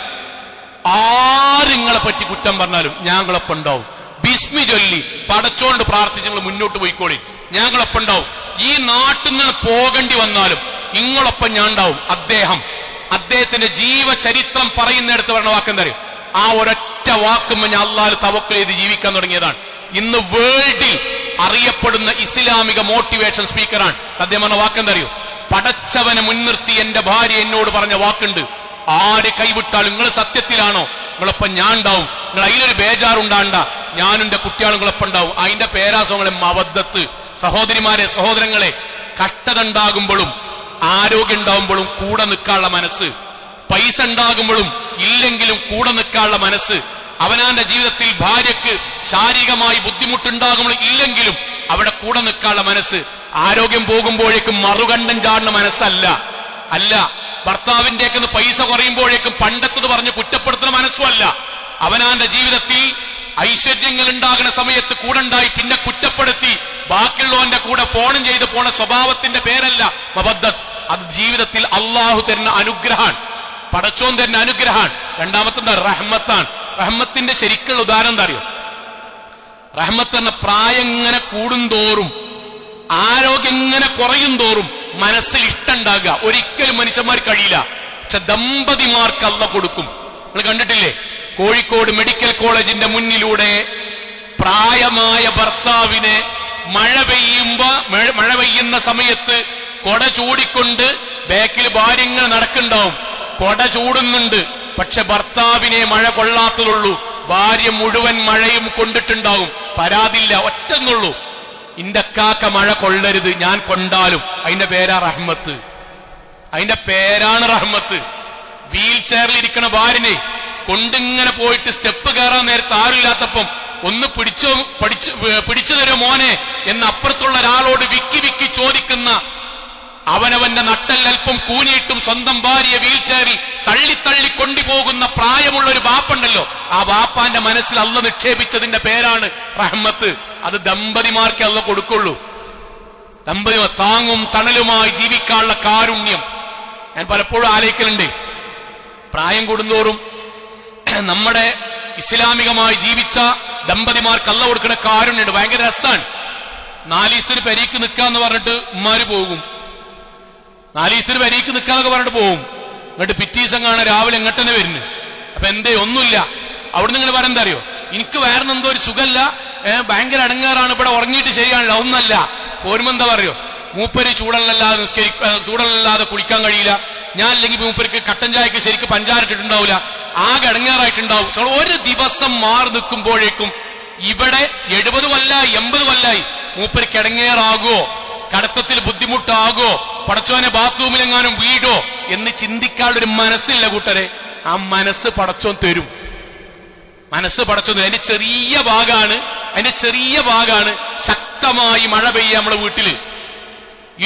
ആരിങ്ങളെ പറ്റി കുറ്റം പറഞ്ഞാലും ഞങ്ങളൊപ്പം ഉണ്ടാവും. ബിസ്മി ചൊല്ലി പടച്ചോണ്ട് പ്രാർത്ഥിച്ച് നിങ്ങൾ മുന്നോട്ട് പോയിക്കോളി, ഞങ്ങളൊപ്പം ഉണ്ടാവും. ഈ നാട്ടിൽ നിന്ന് പോകേണ്ടി വന്നാലും നിങ്ങളൊപ്പം ഞാൻ ഉണ്ടാവും. അദ്ദേഹത്തിന്റെ ജീവചരിത്രം പറയുന്നിടത്ത് പറഞ്ഞ വാക്കെന്താ അറിയും? ആ ഒരൊറ്റ വാക്കുമ്പോൾ ഞാൻ അള്ളാഹ് തവക്കുൽ ചെയ്ത് ജീവിക്കാൻ തുടങ്ങിയതാണ്. ഇന്ന് വേൾഡിൽ അറിയപ്പെടുന്ന ഇസ്ലാമിക മോട്ടിവേഷൻ സ്പീക്കറാണ്. അദ്ദേഹം പറഞ്ഞ വാക്കെന്താ അറിയോ? പടച്ചവനെ മുൻനിർത്തി എന്റെ ഭാര്യ എന്നോട് പറഞ്ഞ വാക്കുണ്ട്, ആര് കൈവിട്ടാലും നിങ്ങൾ സത്യത്തിലാണോ, നിങ്ങളൊപ്പം ഞാൻ ഉണ്ടാവും. നിങ്ങൾ അതിലൊരു ബേജാറുണ്ടാണ്ട, ഞാനും എന്റെ കുട്ടികളും നിങ്ങളൊപ്പം ഉണ്ടാവും. അതിന്റെ പേരാസങ്ങളെ മവദ്ദത്ത്. സഹോദരിമാരെ, സഹോദരങ്ങളെ, കഷ്ടത ഉണ്ടാകുമ്പോഴും ആരോഗ്യം ഉണ്ടാകുമ്പോഴും കൂടെ നിൽക്കാനുള്ള മനസ്സ്, പൈസ ഉണ്ടാകുമ്പോഴും ഇല്ലെങ്കിലും കൂടെ നിൽക്കാനുള്ള മനസ്സ്, അവനാന്റെ ജീവിതത്തിൽ ഭാര്യക്ക് ശാരീരികമായി ബുദ്ധിമുട്ടുണ്ടാകുമ്പോഴും ഇല്ലെങ്കിലും അവിടെ കൂടെ നിൽക്കാനുള്ള മനസ്സ്, ആരോഗ്യം പോകുമ്പോഴേക്കും മറുകണ്ഠം ചാടുന്ന മനസ്സല്ല. ഭർത്താവിന്റെയൊക്കെ പൈസ കുറയുമ്പോഴേക്കും പണ്ടത്തത് പറഞ്ഞ് കുറ്റപ്പെടുത്തുന്ന മനസ്സുമല്ല. അവനാന്റെ ജീവിതത്തിൽ ഐശ്വര്യങ്ങൾ ഉണ്ടാകുന്ന സമയത്ത് കൂടെ ഉണ്ടായി പിന്നെ കുറ്റപ്പെടുത്തി ബാക്കിയുള്ളവന്റെ കൂടെ ഫോണും ചെയ്ത് പോണ സ്വഭാവത്തിന്റെ പേരല്ല മവദ്ദത്ത്. അത് ജീവിതത്തിൽ അള്ളാഹു തരുന്ന അനുഗ്രഹാൻ, പടച്ചോൻ തരുന്ന അനുഗ്രഹാൻ. രണ്ടാമത്തെ എന്താ? റഹ്മത്താണ്. റഹ്മത്തിന്റെ ശരിക്കുള്ള ഉദാഹരണം എന്താ അറിയോ? റഹ്മത്ത് എന്ന പ്രായം ഇങ്ങനെ കൂടുന്തോറും ആരോഗ്യം ഇങ്ങനെ കുറയും തോറും മനസ്സിൽ ഇഷ്ടം ഉണ്ടാകുക ഒരിക്കലും മനുഷ്യന്മാർ കഴിയില്ല. പക്ഷെ ദമ്പതിമാർക്ക് അല്ലാഹു കൊടുക്കും. നിങ്ങൾ കണ്ടിട്ടില്ലേ? കോഴിക്കോട് മെഡിക്കൽ കോളേജിന്റെ മുന്നിലൂടെ പ്രായമായ ഭർത്താവിനെ മഴ പെയ്യുന്ന സമയത്ത് കൊട ചൂടിക്കൊണ്ട് ബാക്കിൽ ഭാര്യ ഇങ്ങനെ നടക്കുന്നുണ്ടാവും. കൊട ചൂടുന്നുണ്ട്, പക്ഷെ ഭർത്താവിനെ മഴ കൊള്ളാത്തതുള്ളൂ. ഭാര്യ മുഴുവൻ മഴയും കൊണ്ടിട്ടുണ്ടാവും, പരാതില്ല, ഒറ്റന്നുള്ളൂ. ഇന്റെ കാക്ക മഴ കൊള്ളരുത്, ഞാൻ കൊണ്ടാലും. അതിന്റെ പേരാ റഹ്മത്ത്, അതിന്റെ പേരാണ് റഹ്മത്ത്. വീൽ ചെയറിൽ ഇരിക്കണ ഭാര്യനെ കൊണ്ടിങ്ങനെ പോയിട്ട് സ്റ്റെപ്പ് കയറാൻ നേരത്തെ ആരുമില്ലാത്തപ്പം ഒന്ന് പിടിച്ചു തരോ മോനെ എന്ന് അപ്പുറത്തുള്ള ഒരാളോട് വിക്കി വിക്കി ചോദിക്കുന്ന, അവനവന്റെ നട്ടല്ലൽപ്പം കൂനിയിട്ടും സ്വന്തം ഭാര്യയെ വീൽ ചെയറിൽ തള്ളി കൊണ്ടുപോകുന്ന പ്രായമുള്ള ഒരു ബാപ്പുണ്ടല്ലോ, ആ ബാപ്പാന്റെ മനസ്സിൽ അള്ള നിക്ഷേപിച്ചതിന്റെ പേരാണ് റഹ്മത്ത്. അത് ദമ്പതിമാർക്ക് അള്ള കൊടുക്കുള്ളൂ. ദമ്പതിമാർ താങ്ങും തണലുമായി ജീവിക്കാനുള്ള കാരുണ്യം. ഞാൻ പലപ്പോഴും ആലോചിക്കലുണ്ട്, പ്രായം കൂടുന്തോറും നമ്മുടെ ഇസ്ലാമികമായി ജീവിച്ച ദമ്പതിമാർക്ക് അള്ള കൊടുക്കുന്ന കാരുണ്യുണ്ട്. ഭയങ്കര രസാണ്. 4 ദിവസത്തിന് പെരീക്ക് നിൽക്കാന്ന് പറഞ്ഞിട്ട് ഉമ്മാര് പോകും, 4 ദിവസത്തിന് പെരീക്ക് നിൽക്കാന്നൊക്കെ പറഞ്ഞിട്ട് പോകും. എന്നിട്ട് പിറ്റീസം കാണാൻ രാവിലെ ഇങ്ങോട്ട് തന്നെ വരുന്നു. അപ്പൊ എന്തേ? ഒന്നുമില്ല. അവിടുന്ന് ഇങ്ങനെ പറയാൻ എന്താ അറിയോ, എനിക്ക് വേറെ എന്തോ ഒരു സുഖമല്ല, ഭയങ്കര അടങ്ങാറാണ്, ഇവിടെ ഉറങ്ങിയിട്ട് ശരിയാണല്ലോ. ഒന്നല്ല, പോരുമ്പോ എന്താ പറയോ, മൂപ്പര് ചൂടല്ലാതെ കുളിക്കാൻ കഴിയില്ല, ഞാൻ അല്ലെങ്കിൽ മൂപ്പർക്ക് കട്ടൻ ചായക്ക് ശരിക്കും പഞ്ചാര ഇട്ടിട്ടുണ്ടാവില്ല, ആകെ അടങ്ങാറായിട്ടുണ്ടാവും. ഒരു ദിവസം മാറി നിൽക്കുമ്പോഴേക്കും ഇവിടെ 70 കൊല്ലായി 80 കൊല്ലായി മൂപ്പർക്ക് ഇടങ്ങേറാകുമോ, കടത്തത്തിൽ ബുദ്ധിമുട്ടാകുമോ, പടച്ചോനെ ബാത്റൂമിലെങ്ങാനും വീടോ എന്ന് ചിന്തിക്കാനുള്ളൊരു മനസ്സില്ല കൂട്ടരെ. ആ മനസ്സ് പടച്ചോൻ തരും. മനസ്സ് പടച്ചോൻ തരും. അതിന്റെ ചെറിയ ഭാഗാണ് ശക്തമായി മഴ പെയ്യ നമ്മളെ വീട്ടില്.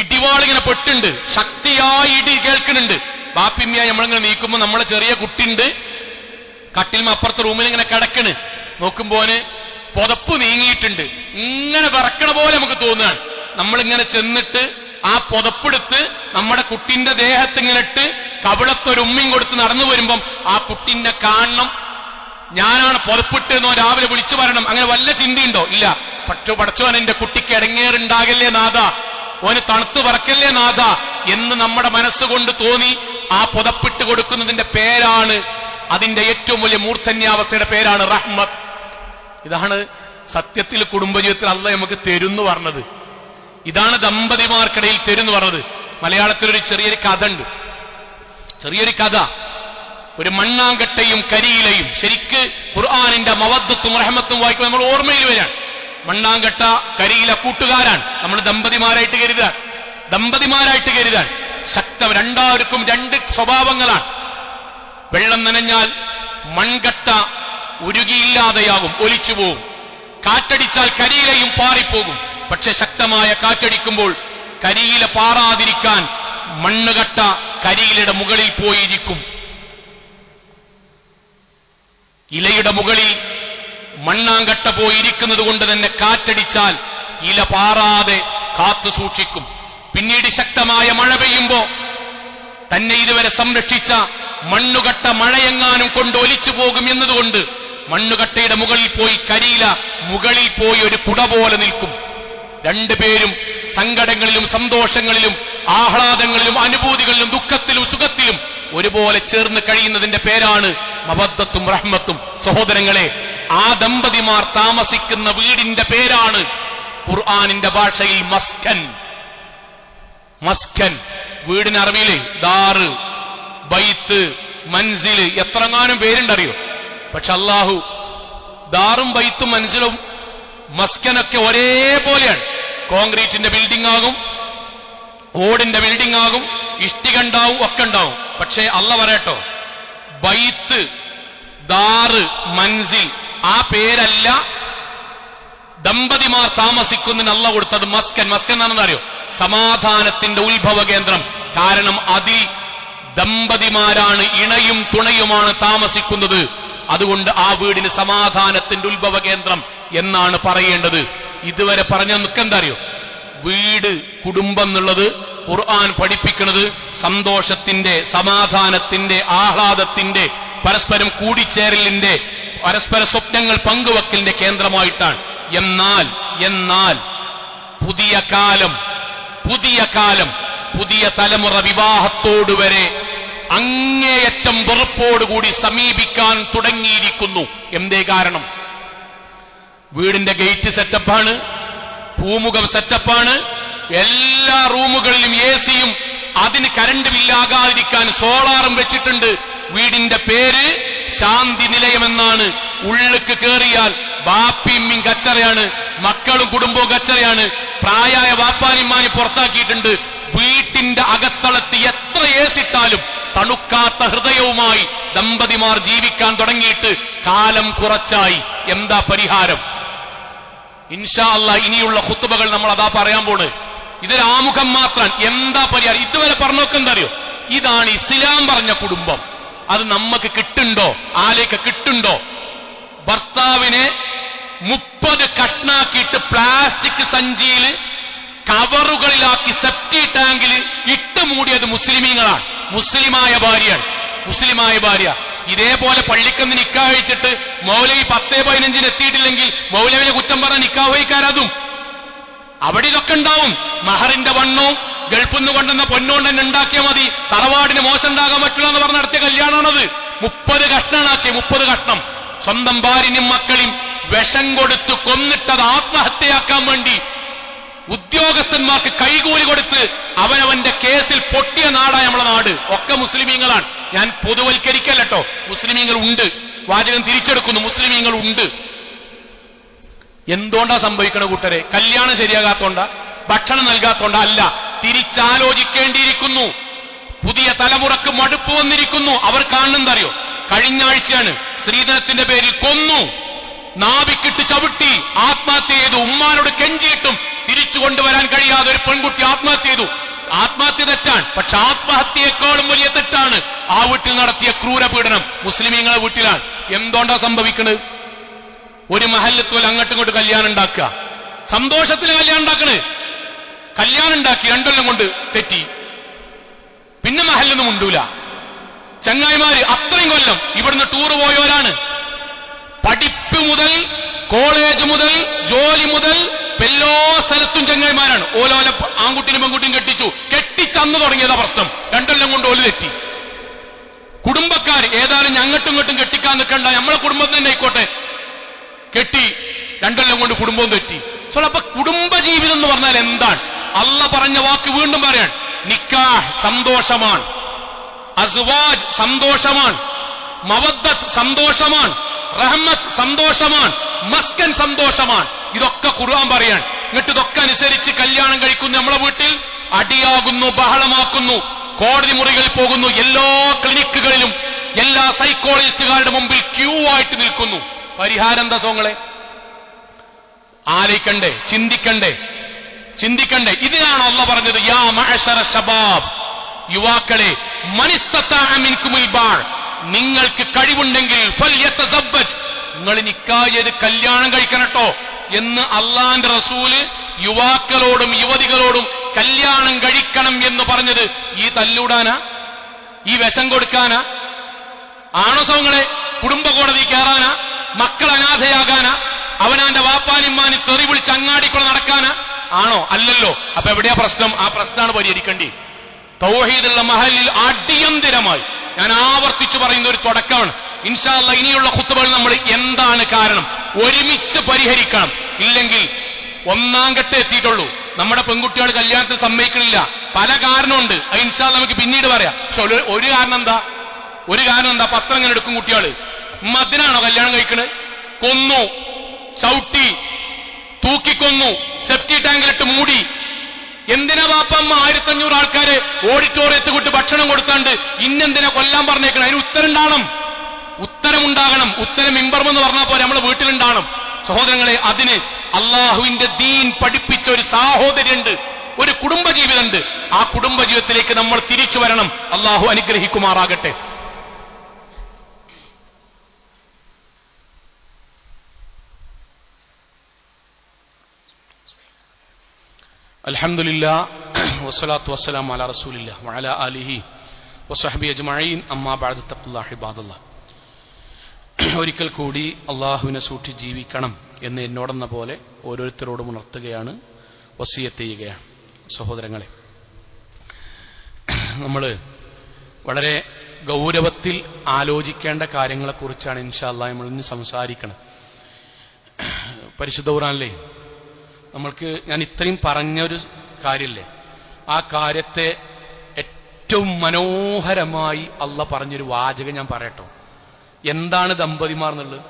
ഇടിവാളിങ്ങനെ പൊട്ടുണ്ട്, ശക്തിയായി ഇടി കേൾക്കുന്നുണ്ട്. ബാപ്പിമ്മയായി നമ്മളിങ്ങനെ നീക്കുമ്പോ നമ്മളെ ചെറിയ കുട്ടിണ്ട് കട്ടിൽമ അപ്പുറത്തെ റൂമിൽ ഇങ്ങനെ കിടക്കണ്. നോക്കുമ്പോന് പുതപ്പ് നീങ്ങിയിട്ടുണ്ട്. ഇങ്ങനെ വിറക്കണ പോലെ നമുക്ക് തോന്നുകയാണ്. നമ്മളിങ്ങനെ ചെന്നിട്ട് ആ പുതപ്പെടുത്ത് നമ്മുടെ കുട്ടിന്റെ ദേഹത്ത് ഇങ്ങനെ ഇട്ട് കവിളത്തൊരു ഉമ്മയും കൊടുത്ത് നടന്നു വരുമ്പം ആ കുട്ടിനെ കാണണം. ഞാനാണ് പുതപ്പിട്ടെന്നോ രാവിലെ വിളിച്ചു പറയണം, അങ്ങനെ വല്ല ചിന്തയുണ്ടോ? ഇല്ല. പക്ഷെ പടച്ചോൻ എന്റെ കുട്ടിക്ക് ഇടങ്ങേറുണ്ടാകല്ലേ നാഥ, ഓന് തണുത്ത് പറക്കല്ലേ നാഥ എന്ന് നമ്മുടെ മനസ്സുകൊണ്ട് തോന്നി ആ പുതപ്പിട്ട് കൊടുക്കുന്നതിന്റെ പേരാണ്, അതിന്റെ ഏറ്റവും വലിയ മൂർധന്യാവസ്ഥയുടെ പേരാണ് റഹ്മത്ത്. ഇതാണ് സത്യത്തിൽ കുടുംബജീവിതത്തിൽ അള്ളാഹ് നമുക്ക് തരുന്നു പറഞ്ഞത്. ഇതാണ് ദമ്പതിമാർക്കിടയിൽ തരുന്നു പറഞ്ഞത്. മലയാളത്തിലൊരു ചെറിയൊരു കഥ ഉണ്ട്. ചെറിയൊരു കഥ, ഒരു മണ്ണാങ്കട്ടയും കരിയിലയും. ശരിക്ക് ഖുർആനിന്റെ മവദ്ദത്തും റഹ്മത്തും വായിക്കുമ്പോൾ നമ്മൾ ഓർമ്മയിൽ വരാൻ. മണ്ണാങ്കട്ട കരിയില കൂട്ടുകാരാണ്, നമ്മൾ ദമ്പതിമാരായിട്ട് കരുതാൻ. ശക്തം, രണ്ടാവർക്കും 2 സ്വഭാവങ്ങളാണ്. വെള്ളം നനഞ്ഞാൽ മൺകട്ട ഉരുകിയില്ലാതെയാകും, ഒലിച്ചു പോകും. കാറ്റടിച്ചാൽ കരിയിലയും പാറിപ്പോകും. പക്ഷെ ശക്തമായ കാറ്റടിക്കുമ്പോൾ കരിയില പാറാതിരിക്കാൻ മണ്ണുകട്ട കരിയിലയുടെ മുകളിൽ പോയിരിക്കും. ഇലയുടെ മുകളിൽ മണ്ണാങ്കട്ട പോയിരിക്കുന്നത് കൊണ്ട് തന്നെ കാറ്റടിച്ചാൽ ഇല പാറാതെ കാത്തു സൂക്ഷിക്കും. പിന്നീട് ശക്തമായ മഴ പെയ്യുമ്പോ തന്നെ ഇതുവരെ സംരക്ഷിച്ച മണ്ണുകട്ട മഴയെങ്ങാനും കൊണ്ട് ഒലിച്ചു പോകും എന്നതുകൊണ്ട് മണ്ണുകട്ടയുടെ മുകളിൽ പോയി കരിയില മുകളിൽ പോയി ഒരു കുട പോലെ നിൽക്കും. രണ്ടുപേരും സങ്കടങ്ങളിലും സന്തോഷങ്ങളിലും ആഹ്ലാദങ്ങളിലും അനുഭൂതികളിലും ദുഃഖത്തിലും സുഖത്തിലും ഒരുപോലെ ചേർന്ന് കഴിയുന്നതിന്റെ പേരാണ് മവദ്ദത്തും റഹ്മത്തും. സഹോദരങ്ങളെ, ആ ദമ്പതിമാർ താമസിക്കുന്ന വീടിന്റെ പേരാണ് ഖുർആനിന്റെ ഭാഷയിൽ മസ്കൻ. മസ്കൻ വീടിന് അറബിയിലെ ദാറ്, ബൈത്ത്, മൻസില്, എത്രങ്ങാനും പേരുണ്ടറിയോ? പക്ഷെ അള്ളാഹു ദാറും ബൈത്തും മൻസിലും മസ്കനൊക്കെ ഒരേപോലെയാണ്. കോൺക്രീറ്റിന്റെ ബിൽഡിംഗ് ആകും, ഓടിന്റെ ബിൽഡിംഗ് ആകും, ഇഷ്ടിക ഉണ്ടാവും, ഒക്കെ ഉണ്ടാവും. പക്ഷെ അള്ള പറയട്ടോ, ബൈത്ത്, ദാറ്, മൻസിൽ ആ പേരല്ല ദമ്പതിമാർ താമസിക്കുന്നതിന് അള്ള കൊടുത്തത് മസ്കൻ. മസ്കൻ എന്നാണെന്ന് അറിയോ? സമാധാനത്തിന്റെ ഉത്ഭവ കേന്ദ്രം. കാരണം അതിൽ ദമ്പതിമാരാണ്, ഇണയും തുണയുമാണ് താമസിക്കുന്നത്. അതുകൊണ്ട് ആ വീടിന് സമാധാനത്തിന്റെ ഉത്ഭവ കേന്ദ്രം എന്നാണ് പറയേണ്ടത്. ഇതുവരെ പറഞ്ഞ നിൽക്കെന്താ അറിയോ? വീട്, കുടുംബം എന്നുള്ളത് ഖുർആൻ പഠിപ്പിക്കുന്നത് സന്തോഷത്തിന്റെ, സമാധാനത്തിന്റെ, ആഹ്ലാദത്തിന്റെ, പരസ്പരം കൂടിച്ചേരലിന്റെ, പരസ്പര സ്വപ്നങ്ങൾ പങ്കുവെക്കലിന്റെ കേന്ദ്രമായിട്ടാണ്. എന്നാൽ പുതിയ കാലം, പുതിയ തലമുറ വിവാഹത്തോടുവരെ അങ്ങേയറ്റം വെറുപ്പോടുകൂടി സമീപിക്കാൻ തുടങ്ങിയിരിക്കുന്നു. എന്തേ കാരണം? വീടിന്റെ ഗേറ്റ് സെറ്റപ്പാണ്, പൂമുഖം സെറ്റപ്പാണ്, എല്ലാ റൂമുകളിലും AC-യും അതിന് കരണ്ട് ബില്ലാകാതിരിക്കാൻ സോളാറും വെച്ചിട്ടുണ്ട്. വീടിന്റെ പേര് ശാന്തി നിലയമെന്നാണ്. ഉള്ളിക്ക് കേറിയാൽ ബാപ്പിയും കച്ചറയാണ്, മക്കളും കുടുംബവും കച്ചറയാണ്. പ്രായമായ ബാപ്പാനിമാനി പുറത്താക്കിയിട്ടുണ്ട്. വീട്ടിന്റെ അകത്തളത്ത് എത്ര ഏസിട്ടാലും തണുക്കാത്ത ഹൃദയവുമായി ദമ്പതിമാർ ജീവിക്കാൻ തുടങ്ങിയിട്ട് കാലം കുറച്ചായി. എന്താ പരിഹാരം? ഇൻഷാ അല്ലാഹ് ഇനിയുള്ള ഖുത്ബകൾ നമ്മൾ അതാ പറയാൻ പോണ്. ഇതൊരു ആമുഖം മാത്രം. എന്താ പരിഹാരം? ഇതുവരെ പറഞ്ഞൊക്കെ എന്താ അറിയോ? ഇതാണ് ഇസ്ലാം പറഞ്ഞ കുടുംബം. അത് നമുക്ക് കിട്ടുണ്ടോ? ആലേക്ക് കിട്ടുണ്ടോ? ഭർത്താവിനെ 30 കഷ്ണാക്കിയിട്ട് പ്ലാസ്റ്റിക് സഞ്ചിയിൽ കവറുകളിലാക്കി സെപ്റ്റി ടാങ്കിൽ ഇട്ട് മൂടിയത് മുസ്ലിമീങ്ങളാണ്. മുസ്ലിമായ ഭാര്യയാണ്. മുസ്ലിമായ ഭാര്യ ഇതേപോലെ പള്ളിക്കന്ന് നിക്കാഹ് കഴിച്ചിട്ട് മൗലവി 10-15 എത്തിയിട്ടില്ലെങ്കിൽ മൗലവിനെ കുറ്റം പറഞ്ഞ നിക്കാഹ് വഹിക്കാരതും അവിടെ ഇതൊക്കെ ഉണ്ടാവും. മഹറിന്റെ വണ്ണവും ഗൾഫിൽ നിന്ന് കൊണ്ടുവന്ന പൊന്നോണ്ട് തന്നെ ഉണ്ടാക്കിയാൽ മതി, തറവാടിന് മോശം ഉണ്ടാകാൻ പറ്റില്ല എന്ന് പറഞ്ഞ് നടത്തിയ കല്യാണമാണത്. 30 കഷ്ണാക്കി. 30 കഷ്ണം സ്വന്തം ഭാര്യനും മക്കളും വിഷം കൊടുത്ത് കൊന്നിട്ടത് ആത്മഹത്യയാക്കാൻ വേണ്ടി ഉദ്യോഗസ്ഥന്മാർക്ക് കൈകൂലി കൊടുത്ത് അവനവന്റെ കേസിൽ പൊട്ടിയ നാടാണ് നമ്മളെ നാട്. ഒക്കെ മുസ്ലിമീങ്ങളാണ്. ഞാൻ പൊതുവൽക്കരിക്കല്ലോ, മുസ്ലിമീങ്ങൾ ഉണ്ട്. വാചകം തിരിച്ചെടുക്കുന്നു, മുസ്ലിമീങ്ങൾ ഉണ്ട്. എന്തുകൊണ്ടാ സംഭവിക്കണ കൂട്ടരെ? കല്യാണം ശരിയാകാത്തോണ്ടാ? ഭക്ഷണം നൽകാത്തോണ്ടാ? അല്ല, തിരിച്ചാലോചിക്കേണ്ടിയിരിക്കുന്നു. പുതിയ തലമുറക്ക് മടുപ്പ് വന്നിരിക്കുന്നു. അവർ കാണുന്നതറിയോ? കഴിഞ്ഞ ആഴ്ചയാണ് സ്ത്രീധനത്തിന്റെ പേരിൽ കൊന്നു, നാവിക്കിട്ട് ചവിട്ടി ആത്മഹത്യ ചെയ്തു. ഉമ്മാനോട് കെഞ്ചിയിട്ടും തിരിച്ചു കൊണ്ടുവരാൻ കഴിയാതെ ഒരു പെൺകുട്ടി ആത്മഹത്യ ചെയ്തു. ആത്മഹത്യ തെറ്റാണ്, പക്ഷെ ആത്മഹത്യയെക്കാളും വലിയ തെറ്റാണ് ആ വീട്ടിൽ നടത്തിയ ക്രൂരപീഡനം. മുസ്ലിമീങ്ങളെ വീട്ടിലാണ്. എന്തുകൊണ്ടാ സംഭവിക്കുന്നത്? ഒരു മഹല്ലത്തോൽ അങ്ങോട്ടും ഇങ്ങോട്ടും കല്യാണം ഉണ്ടാക്കുക, സന്തോഷത്തിന് കല്യാണം ഉണ്ടാക്കണ്. കല്യാണം ഉണ്ടാക്കി 2 കൊല്ലം കൊണ്ട് തെറ്റി, പിന്നെ മഹല്ലൊന്നും ഉണ്ടൂല. ചങ്ങായിമാര് അത്രയും കൊല്ലം ഇവിടുന്ന് ടൂർ പോയവരാണ്. പഠിപ്പ് മുതൽ കോളേജ് മുതൽ ജോലി മുതൽ എല്ലാ സ്ഥലത്തും ചങ്ങായിമാരാണ്. ഓലോല ആൺകുട്ടിനും പെൺകുട്ടിയും കെട്ടിച്ചന്ന് തുടങ്ങിയതാ പ്രശ്നം. 2 കൊല്ലം കൊണ്ട് ഓല് തെറ്റി. കുടുംബക്കാര് ഏതായാലും ഞങ്ങട്ടും ഇങ്ങോട്ടും കെട്ടിക്കാൻ നിൽക്കണ്ട, നമ്മളെ കുടുംബം തന്നെ ആയിക്കോട്ടെ, കെട്ടി 2 കൊല്ലം കൊണ്ട് കുടുംബവും തെറ്റി. സോ അപ്പൊ കുടുംബജീവിതം എന്ന് പറഞ്ഞാൽ എന്താണ്? അള്ള പറഞ്ഞ വാക്ക് വീണ്ടും പറയാൻ, നിക്കാഹ് സന്തോഷമാണ്, അസ്വാജ് സന്തോഷമാണ്, മവദ്ദത്ത് സന്തോഷമാണ്, റഹ്മത്ത് സന്തോഷമാണ്, മസ്കൻ സന്തോഷമാണ്. ഇതൊക്കെ ഖുർആൻ പറയാൻ. എന്നിട്ട് ഇതൊക്കെ അനുസരിച്ച് കല്യാണം കഴിക്കുന്നു. നമ്മളെ വീട്ടിൽ അടിയാകുന്നു, ബഹളമാക്കുന്നു, കോടതി മുറികളിൽ പോകുന്നു, എല്ലാ ക്ലിനിക്കുകളിലും എല്ലാ സൈക്കോളജിസ്റ്റുകാരുടെ മുമ്പിൽ ക്യൂ ആയിട്ട് നിൽക്കുന്നു. പരിഹാരം എന്താ സോങ്ങളെ? ആലോചിക്കണ്ടേ? ചിന്തിക്കണ്ടേ? ഇതിനാണ് അല്ലാഹ് പറഞ്ഞത്, യാ മഅശറ ശബാബ്, യുവാക്കളെ, മനിസ്തതഅ മിൻകുമുൽ ബാർ, നിങ്ങൾക്ക് കഴിവുണ്ടെങ്കിൽ ഫൽയതസവ്വജ്, നിങ്ങൾ നിക്കാഹ് ചെയ്ത് കല്യാണം കഴിക്കണട്ടോ എന്ന് അള്ളാന്റെ റസൂല് യുവാക്കളോടും യുവതികളോടും കല്യാണം കഴിക്കണം എന്ന് പറഞ്ഞത് ഈ തല്ലൂടാനാ? ഈ വിഷം കൊടുക്കാനാ? ആണോ സോങ്ങളെ? കുടുംബ കോടതി കയറാനാ? മക്കൾ അനാഥയാകാനാ? അവനാന്റെ വാപ്പാനിമ്മാനി തെറി വിളിച്ച് അങ്ങാടിക്കുള്ള നടക്കാനാ? ആണോ? അല്ലല്ലോ. അപ്പൊ എവിടെയാ പ്രശ്നം? ആ പ്രശ്നമാണ് പരിഹരിക്കേണ്ടി. തൗഹീദുള്ള മഹലിൽ അടിയന്തിരമായി ഞാൻ ആവർത്തിച്ചു പറയുന്ന ഒരു തുടക്കമാണ്. ഇൻഷാ അല്ലാഹ് ഇനിയുള്ള ഖുത്ബകൾ നമ്മൾ എന്താണ് കാരണം ഒരുമിച്ച് പരിഹരിക്കണം. ഇല്ലെങ്കിൽ 1-ാം ഘട്ടം എത്തിയിട്ടുള്ളൂ. നമ്മുടെ പെൺകുട്ടികൾ കല്യാണത്തിൽ സമ്മതിക്കണില്ല. പല കാരണമുണ്ട്. അത് ഇൻഷാ അല്ലാഹ് നമുക്ക് പിന്നീട് പറയാം. പക്ഷെ ഒരു കാരണം എന്താ? പത്രം ഇങ്ങനെ എടുക്കും കുട്ടികള്. അതിനാണോ കല്യാണം കഴിക്കണത്? കൊന്നു, ചവിട്ടി, തൂക്കിക്കൊന്നു, സെപ്റ്റി ടാങ്കിലിട്ട് മൂടി. എന്തിനാ ബാപ്പമ്മ 1500 ആൾക്കാരെ ഓഡിറ്റോറിയത്തിൽ വിട്ട് ഭക്ഷണം കൊടുത്താണ്ട് ഇന്നെന്തിനാ കൊല്ലാൻ പറഞ്ഞേക്കണം? അതിന് ഉത്തരമുണ്ടാകണം. ഉത്തരം മിമ്പർമെന്ന് പറഞ്ഞാൽ പോലെ നമ്മളെ വീട്ടിലുണ്ടാകണം. സഹോദരങ്ങളെ, അതിന് അള്ളാഹുവിന്റെ ദീൻ പഠിപ്പിച്ച ഒരു സാഹോദര്യമുണ്ട്, ഒരു കുടുംബജീവിതമുണ്ട്. ആ കുടുംബജീവിതത്തിലേക്ക് നമ്മൾ തിരിച്ചു വരണം. അള്ളാഹു അനുഗ്രഹിക്കുമാറാകട്ടെ. അൽഹംദുലില്ലാഹ് വസ്സലാത്തു വസ്സലാമു അലാ റസൂലില്ലാഹ് വഅലാ ആലിഹി വസ്വഹ്ബിഹി അജ്മഈൻ. അമ്മാ ബഅദ്. തഖ്വല്ലാഹി ഇബാദല്ലാഹ്. ഒരിക്കൽ കൂടി അള്ളാഹുവിനെ സൂക്ഷിച്ച് ജീവിക്കണം എന്ന് എന്നോടെന്ന പോലെ ഓരോരുത്തരോടും ഉണർത്തുകയാണ്, വസിയത്ത് ചെയ്യുകയാണ്. സഹോദരങ്ങളെ, നമ്മൾ വളരെ ഗൗരവത്തിൽ ആലോചിക്കേണ്ട കാര്യങ്ങളെക്കുറിച്ചാണ് ഇൻഷാ അല്ലാഹ് നമ്മൾ ഇന്ന് സംസാരിക്കണം. പരിശുദ്ധ ഖുർആനിലെ ഞാൻ ഇത്രയും പറഞ്ഞൊരു കാര്യമില്ലേ, ആ കാര്യത്തെ ഏറ്റവും മനോഹരമായി അള്ളാഹ് പറഞ്ഞൊരു വാചകം ഞാൻ പറയട്ടോ. എന്താണ് ദമ്പതിമാർ എന്നുള്ളത്?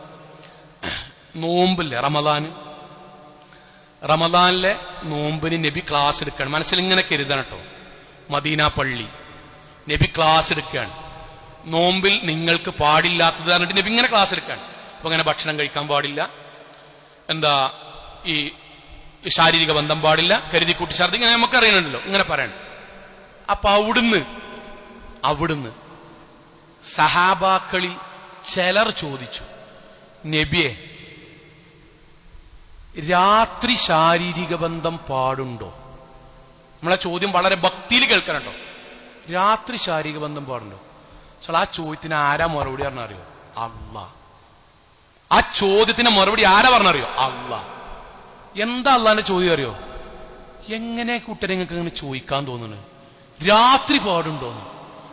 നോമ്പില്ലേ, റമദാനിലെ നോമ്പിന് നബി ക്ലാസ് എടുക്കുകയാണ്. മനസ്സിൽ ഇങ്ങനെ കരുതണം കേട്ടോ. മദീന പള്ളി നബി ക്ലാസ് എടുക്കുകയാണ്. നോമ്പിൽ നിങ്ങൾക്ക് പാടില്ലാത്തത് പറഞ്ഞിട്ട് നബി ഇങ്ങനെ ക്ലാസ് എടുക്കുകയാണ്. അപ്പൊ അങ്ങനെ ഭക്ഷണം കഴിക്കാൻ പാടില്ല, ഈ ശാരീരിക ബന്ധം പാടില്ല, കരുതി കൂട്ടി ഛർദ്ദി, ഇങ്ങനെ നമുക്ക് അറിയണമല്ലോ, ഇങ്ങനെ പറയണം. അപ്പൊ അവിടുന്ന് സഹാബാക്കളിൽ ചിലർ ചോദിച്ചു, നബിയെ, രാത്രി ശാരീരിക ബന്ധം പാടുണ്ടോ? നമ്മളെ ചോദ്യം വളരെ ഭക്തിയിൽ കേൾക്കാനുണ്ടോ. രാത്രി ശാരീരിക ബന്ധം പാടുണ്ടോ? ആ ചോദ്യത്തിന് ആരാ മറുപടി പറഞ്ഞറിയോ? അല്ലാഹ്. ആ ചോദ്യത്തിന് മറുപടി ആരാ പറഞ്ഞറിയോ? അല്ലാഹ്. എന്താ അള്ളാന്റെ ചോദ്യം അറിയോ? എങ്ങനെ കൂട്ടരെ നിങ്ങൾക്ക് ഇങ്ങനെ ചോദിക്കാൻ തോന്നുന്നു, രാത്രി പാടുണ്ടോന്ന്?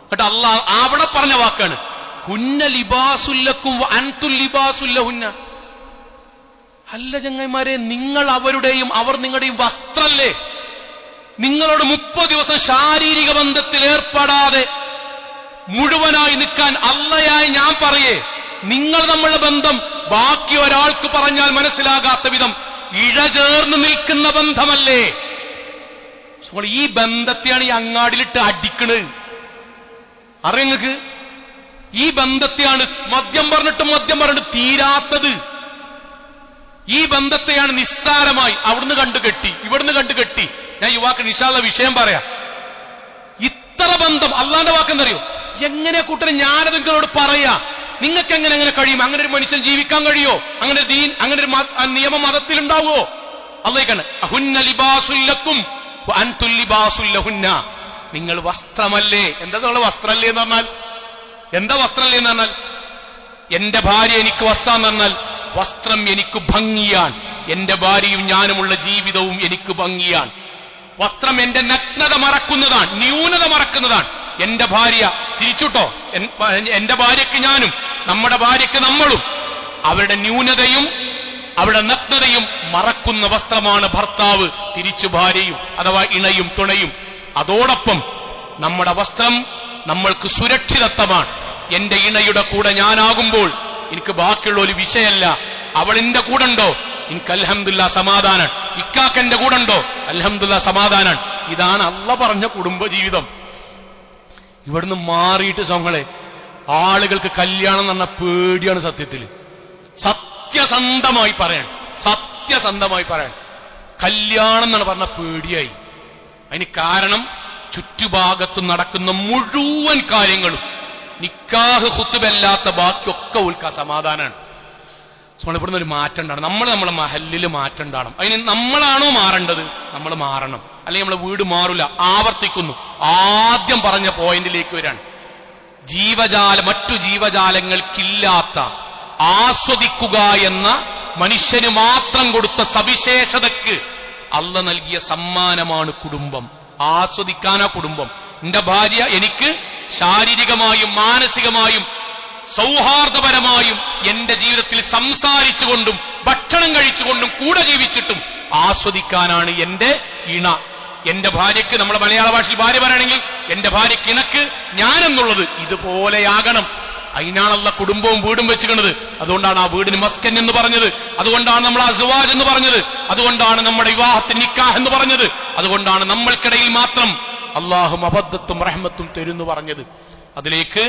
കേട്ടോ, അള്ളാഹ് അവിടെ പറഞ്ഞ വാക്കാണ്, ഹുന്ന ലിബാസുല്ലക്കും അൻതുൽ ലിബാസുല്ലഹുന്ന. അല്ല ചങ്ങന്മാരെ, നിങ്ങൾ അവരുടെയും അവർ നിങ്ങളുടെയും വസ്ത്രല്ലേ? നിങ്ങളോട് 30 ദിവസം ശാരീരിക ബന്ധത്തിൽ ഏർപ്പെടാതെ മുഴുവനായി നിൽക്കാൻ അള്ളയായി ഞാൻ പറയേ, നിങ്ങൾ തമ്മിലുള്ള ബന്ധം ബാക്കി ഒരാൾക്ക് പറഞ്ഞാൽ മനസ്സിലാകാത്ത വിധം ഇഴചേർന്ന് നിൽക്കുന്ന ബന്ധമല്ലേ? ഈ ബന്ധത്തെയാണ് ഈ അങ്ങാടിയിലിട്ട് അടിക്കണത്. അറിയങ്ങൾക്ക് ഈ ബന്ധത്തെയാണ് മദ്യം പറഞ്ഞിട്ട് തീരാത്തത്. ഈ ബന്ധത്തെയാണ് നിസ്സാരമായി അവിടുന്ന് കണ്ടുകെട്ടി, ഇവിടുന്ന് കണ്ടുകെട്ടി. ഞാൻ യുവാക്കൾ ഇൻഷാള്ള വിഷയം പറയാം. ഇത്ര ബന്ധം അള്ളാന്റെ വാക്കെന്തറിയോ? എങ്ങനെ കൂട്ടരെ ഞാനത് നിങ്ങളോട് പറയാ? നിങ്ങൾക്ക് എങ്ങനെ കഴിയും? അങ്ങനെ ഒരു മനുഷ്യൻ ജീവിക്കാൻ കഴിയോ? അങ്ങനെ ഒരു നിയമം മതത്തിൽ ഉണ്ടാവുമോ? അള്ളാഹ് അഹുന്ന ലിബാസുല്ലക്കും അൻതുൽ ലിബാസുല്ലഹുന്ന. നിങ്ങൾ വസ്ത്രമല്ലേ? എന്താ വസ്ത്രമല്ലേ എന്ന് പറഞ്ഞാൽ എന്താ? വസ്ത്രമല്ലേ എന്ന് പറഞ്ഞാൽ എന്റെ ഭാര്യ എനിക്ക് വസ്ത്രം എന്ന് പറഞ്ഞാൽ വസ്ത്രം എനിക്ക് ഭംഗിയാണ്. എന്റെ ഭാര്യയും ഞാനുമുള്ള ജീവിതവും എനിക്ക് ഭംഗിയാണ്. വസ്ത്രം എന്റെ നഗ്നത മറക്കുന്നതാണ്, ന്യൂനത മറക്കുന്നതാണ്. എന്റെ ഭാര്യ തിരിച്ചുട്ടോ, എന്റെ ഭാര്യയ്ക്ക് ഞാനും നമ്മുടെ ഭാര്യയ്ക്ക് നമ്മളും അവരുടെ ന്യൂനതയും അവരുടെ നഗ്നതയും മറക്കുന്ന വസ്ത്രമാണ് ഭർത്താവ്, തിരിച്ചു ഭാര്യയും അഥവാ ഇണയും തുണയും. അതോടൊപ്പം നമ്മുടെ വസ്ത്രം നമ്മൾക്ക് സുരക്ഷിതത്വമാണ്. എന്റെ ഇണയുടെ കൂടെ ഞാനാകുമ്പോൾ എനിക്ക് ബാക്കിയുള്ള ഒരു വിഷയമല്ല. അവൾ എന്റെ കൂടെ ഉണ്ടോ, എനിക്ക് അൽഹംദുലില്ലാ സമാധാനം. ഇക്കാക്കെന്റെ കൂടെ ഉണ്ടോ, അൽഹംദുലില്ലാ സമാധാനം. ഇതാണ് അള്ളാഹ് പറഞ്ഞ കുടുംബജീവിതം. ഇവിടുന്ന് മാറിയിട്ട് സോങ്ങളെ ആളുകൾക്ക് കല്യാണം എന്ന് പറഞ്ഞ പേടിയാണ്. സത്യസന്ധമായി പറയാൻ കല്യാണം എന്നാണ് പറഞ്ഞ പേടിയായി. അതിന് കാരണം ചുറ്റുഭാഗത്ത് നടക്കുന്ന മുഴുവൻ കാര്യങ്ങളും നിക്കാഹ് ഖുത്ബല്ലാത്ത ബാക്കിയൊക്കെ ഉൽക്ക സമാധാനമാണ്. ഇവിടുന്ന് ഒരു മാറ്റം ഉണ്ടാകണം. നമ്മളെ മഹല്ലിൽ മാറ്റം ഉണ്ടാകണം. അതിന് നമ്മളാണോ മാറേണ്ടത്? നമ്മൾ മാറണം. അല്ലെങ്കിൽ നമ്മളെ വീട് മാറില്ല. ആവർത്തിക്കുന്നു, ആദ്യം പറഞ്ഞ പോയിന്റിലേക്ക് വരാണ്. മറ്റു ജീവജാലങ്ങൾക്കില്ലാത്ത ആസ്വദിക്കുക എന്ന മനുഷ്യന് മാത്രം കൊടുത്ത സവിശേഷതയ്ക്ക് അള്ളാഹ് നൽകിയ സമ്മാനമാണ് കുടുംബം. ആസ്വദിക്കാനാ കുടുംബം. എന്റെ ഭാര്യ എനിക്ക് ശാരീരികമായും മാനസികമായും സൗഹാർദ്ദപരമായും എന്റെ ജീവിതത്തിൽ സംസാരിച്ചുകൊണ്ടും ഭക്ഷണം കഴിച്ചുകൊണ്ടും കൂടെ ജീവിച്ചിട്ടും ആസ്വദിക്കാനാണ് എന്റെ ഇണ. എന്റെ ഭാര്യയ്ക്ക്, നമ്മളെ മലയാള ഭാഷയിൽ ഭാര്യ പറയണമെങ്കിൽ എന്റെ ഭാര്യയ്ക്ക് ഇണക്ക് ഞാൻ എന്നുള്ളത് ഇതുപോലെയാകണം. അതിനാണല്ല കുടുംബവും വീടും വെച്ചിരിക്കുന്നത്. അതുകൊണ്ടാണ് ആ വീടിന് മസ്കൻ എന്ന് പറഞ്ഞത്. അതുകൊണ്ടാണ് നമ്മൾ അസ്വാജ് എന്ന് പറഞ്ഞത്. അതുകൊണ്ടാണ് നമ്മുടെ വിവാഹത്തിന് നിക്കാഹ് എന്ന് പറഞ്ഞത്. അതുകൊണ്ടാണ് നമ്മൾക്കിടയിൽ മാത്രം അള്ളാഹു മബദ്ദത്തും റഹ്മത്തും തരുന്നു പറഞ്ഞത്. അതിലേക്ക്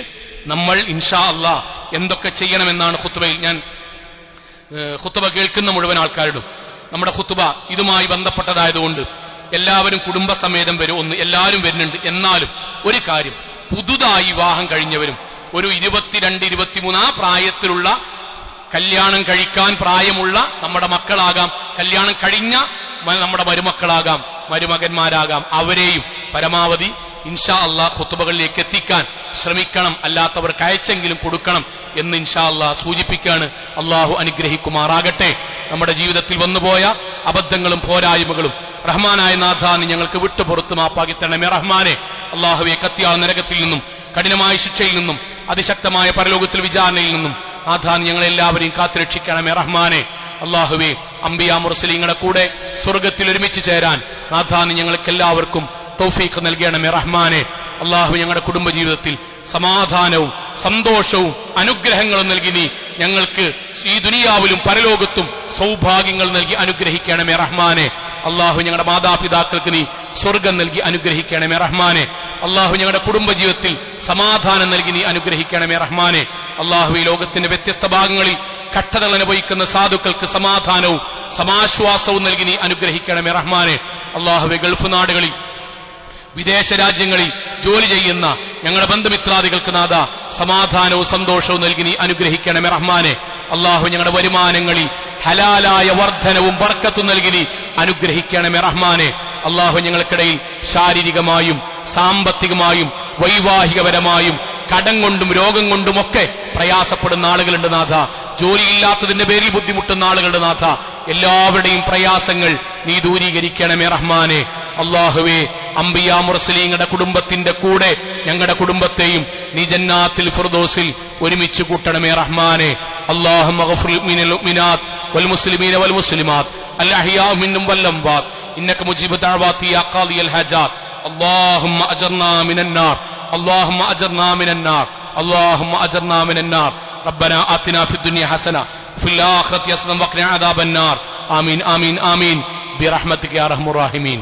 നമ്മൾ ഇൻഷാ അല്ലാഹ് എന്തൊക്കെ ചെയ്യണമെന്നാണ് ഖുത്ബയിൽ ഞാൻ ഖുത്ബ കേൾക്കുന്ന മുഴുവൻ ആൾക്കാരോടും. നമ്മുടെ ഖുത്ബ ഇതുമായി ബന്ധപ്പെട്ടതായതുകൊണ്ട് എല്ലാവരും കുടുംബസമേതം വരും. എല്ലാവരും വരുന്നുണ്ട്. എന്നാലും ഒരു കാര്യം, പുതുതായി വിവാഹം കഴിഞ്ഞവരും ഒരു 22, 23 ആ പ്രായത്തിലുള്ള കല്യാണം കഴിക്കാൻ പ്രായമുള്ള നമ്മുടെ മക്കളാകാം, കല്യാണം കഴിഞ്ഞ നമ്മുടെ മരുമക്കളാകാം, മരുമകന്മാരാകാം, അവരെയും പരമാവധി ഇൻഷാ അല്ലാഹ് ഖുത്ബകളിലേക്ക് എത്തിക്കാൻ ശ്രമിക്കണം. അല്ലാത്തവർക്ക് അയച്ചെങ്കിലും കൊടുക്കണം എന്ന് ഇൻഷാ അല്ലാഹ് സൂചിപ്പിക്കുകയാണ്. അള്ളാഹു അനുഗ്രഹിക്കുമാറാകട്ടെ. നമ്മുടെ ജീവിതത്തിൽ വന്നുപോയ അബദ്ധങ്ങളും പോരായ്മകളും റഹ്മാനായ നാഥ നീ ഞങ്ങൾക്ക് വിട്ടുപുറത്ത് മാപ്പാക്കി തരണമേ റഹ്മാനെ. അള്ളാഹുവെ, കത്തിയാൾ നരകത്തിൽ നിന്നും കഠിനമായ ശിക്ഷയിൽ നിന്നും അതിശക്തമായ പരലോകത്തിൽ വിചാരണയിൽ നിന്നും നാഥ നീ ഞങ്ങളെല്ലാവരെയും കാത്തുരക്ഷിക്കണമേ റഹ്മാനെ. അള്ളാഹുവെ, അംബിയാ മുർസലീങ്ങളുടെ കൂടെ സ്വർഗത്തിൽ ഒരുമിച്ച് ചേരാൻ നാഥാ നീ ഞങ്ങൾക്ക് എല്ലാവർക്കും തൗഫീഖ് നൽകണമേ റഹ്മാനെ. അള്ളാഹു ഞങ്ങളുടെ കുടുംബജീവിതത്തിൽ സമാധാനവും സന്തോഷവും അനുഗ്രഹങ്ങളും നൽകി നീ ഞങ്ങൾക്ക് ഈ ദുനിയാവിലും പരലോകത്തും സൗഭാഗ്യങ്ങൾ നൽകി അനുഗ്രഹിക്കണമേ റഹ്മാനെ. അള്ളാഹു ഞങ്ങളുടെ മാതാപിതാക്കൾക്ക് നീ സ്വർഗം നൽകി അനുഗ്രഹിക്കണമേ റഹ്മാനെ. അള്ളാഹു ഞങ്ങളുടെ കുടുംബജീവിതത്തിൽ സമാധാനം നൽകി നീ അനുഗ്രഹിക്കണമേ റഹ്മാനെ. അള്ളാഹു ഈ ലോകത്തിന്റെ വ്യത്യസ്ത ഭാഗങ്ങളിൽ കഷ്ടതകൾ അനുഭവിക്കുന്ന സാധുക്കൾക്ക് സമാധാനവും സമാശ്വാസവും നൽകി നീ അനുഗ്രഹിക്കണമേ റഹ്മാനെ. അള്ളാഹുവെ ഗൾഫ് നാടുകളിൽ വിദേശ രാജ്യങ്ങളിൽ ജോലി ചെയ്യുന്ന ഞങ്ങളുടെ ബന്ധുമിത്രാദികൾക്ക് നാഥ സമാധാനവും സന്തോഷവും നൽകി നീ അനുഗ്രഹിക്കണമേ റഹ്മാനെ. അള്ളാഹു ഞങ്ങളുടെ വരുമാനങ്ങളിൽ ഹലാലായ വർധനവും ബർക്കത്തും നൽകി നീ അനുഗ്രഹിക്കണമേ റഹ്മാനെ. അള്ളാഹു ഞങ്ങൾക്കിടയിൽ ശാരീരികമായും സാമ്പത്തികമായും വൈവാഹികപരമായും കടം കൊണ്ടും രോഗം കൊണ്ടുമൊക്കെ പ്രയാസപ്പെടുന്ന ആളുകളുണ്ട് നാഥ. ജോലിയില്ലാത്തതിന്റെ പേരിൽ ബുദ്ധിമുട്ടുന്ന ആളുകളുടെ നാഥ. എല്ലാവരുടെയും പ്രയാസങ്ങൾ നീ ദൂരീകരിക്കണമേ റഹ്മാനെ. അള്ളാഹുവേ അംബിയാ മുർസലീങ്ങളുടെ കുടുംബത്തിന്റെ കൂടെ ഞങ്ങളുടെ കുടുംബത്തെയും നീ ജന്നാത്തിൽ ഫിർദൗസിൽ ഒരുമിച്ച് കൂട്ടണമേ റഹ്മാനെ. അല്ലാഹുമ്മ ഗഫിർ മിനൽ മുഅ്മിനാത്ത് വൽ മുസ്ലിമീന വൽ മുസ്ലിമാത്ത് അൽ അഹ്യാ മിൻഹും വൽ അംവാത്ത് ഇന്നക മുജീബു ദഅവാതി യാ ഖാദിയൽ ഹജാത്ത്. അല്ലാഹുമ്മ അജർനാ മിനൻ നാർ اللهم أجرنا من النار اللهم أجرنا من النار ربنا آتنا في الدنيا حسنة وفي الآخرة حسنة وقنا عذاب النار آمين آمين آمين برحمتك يا أرحم الراحمين.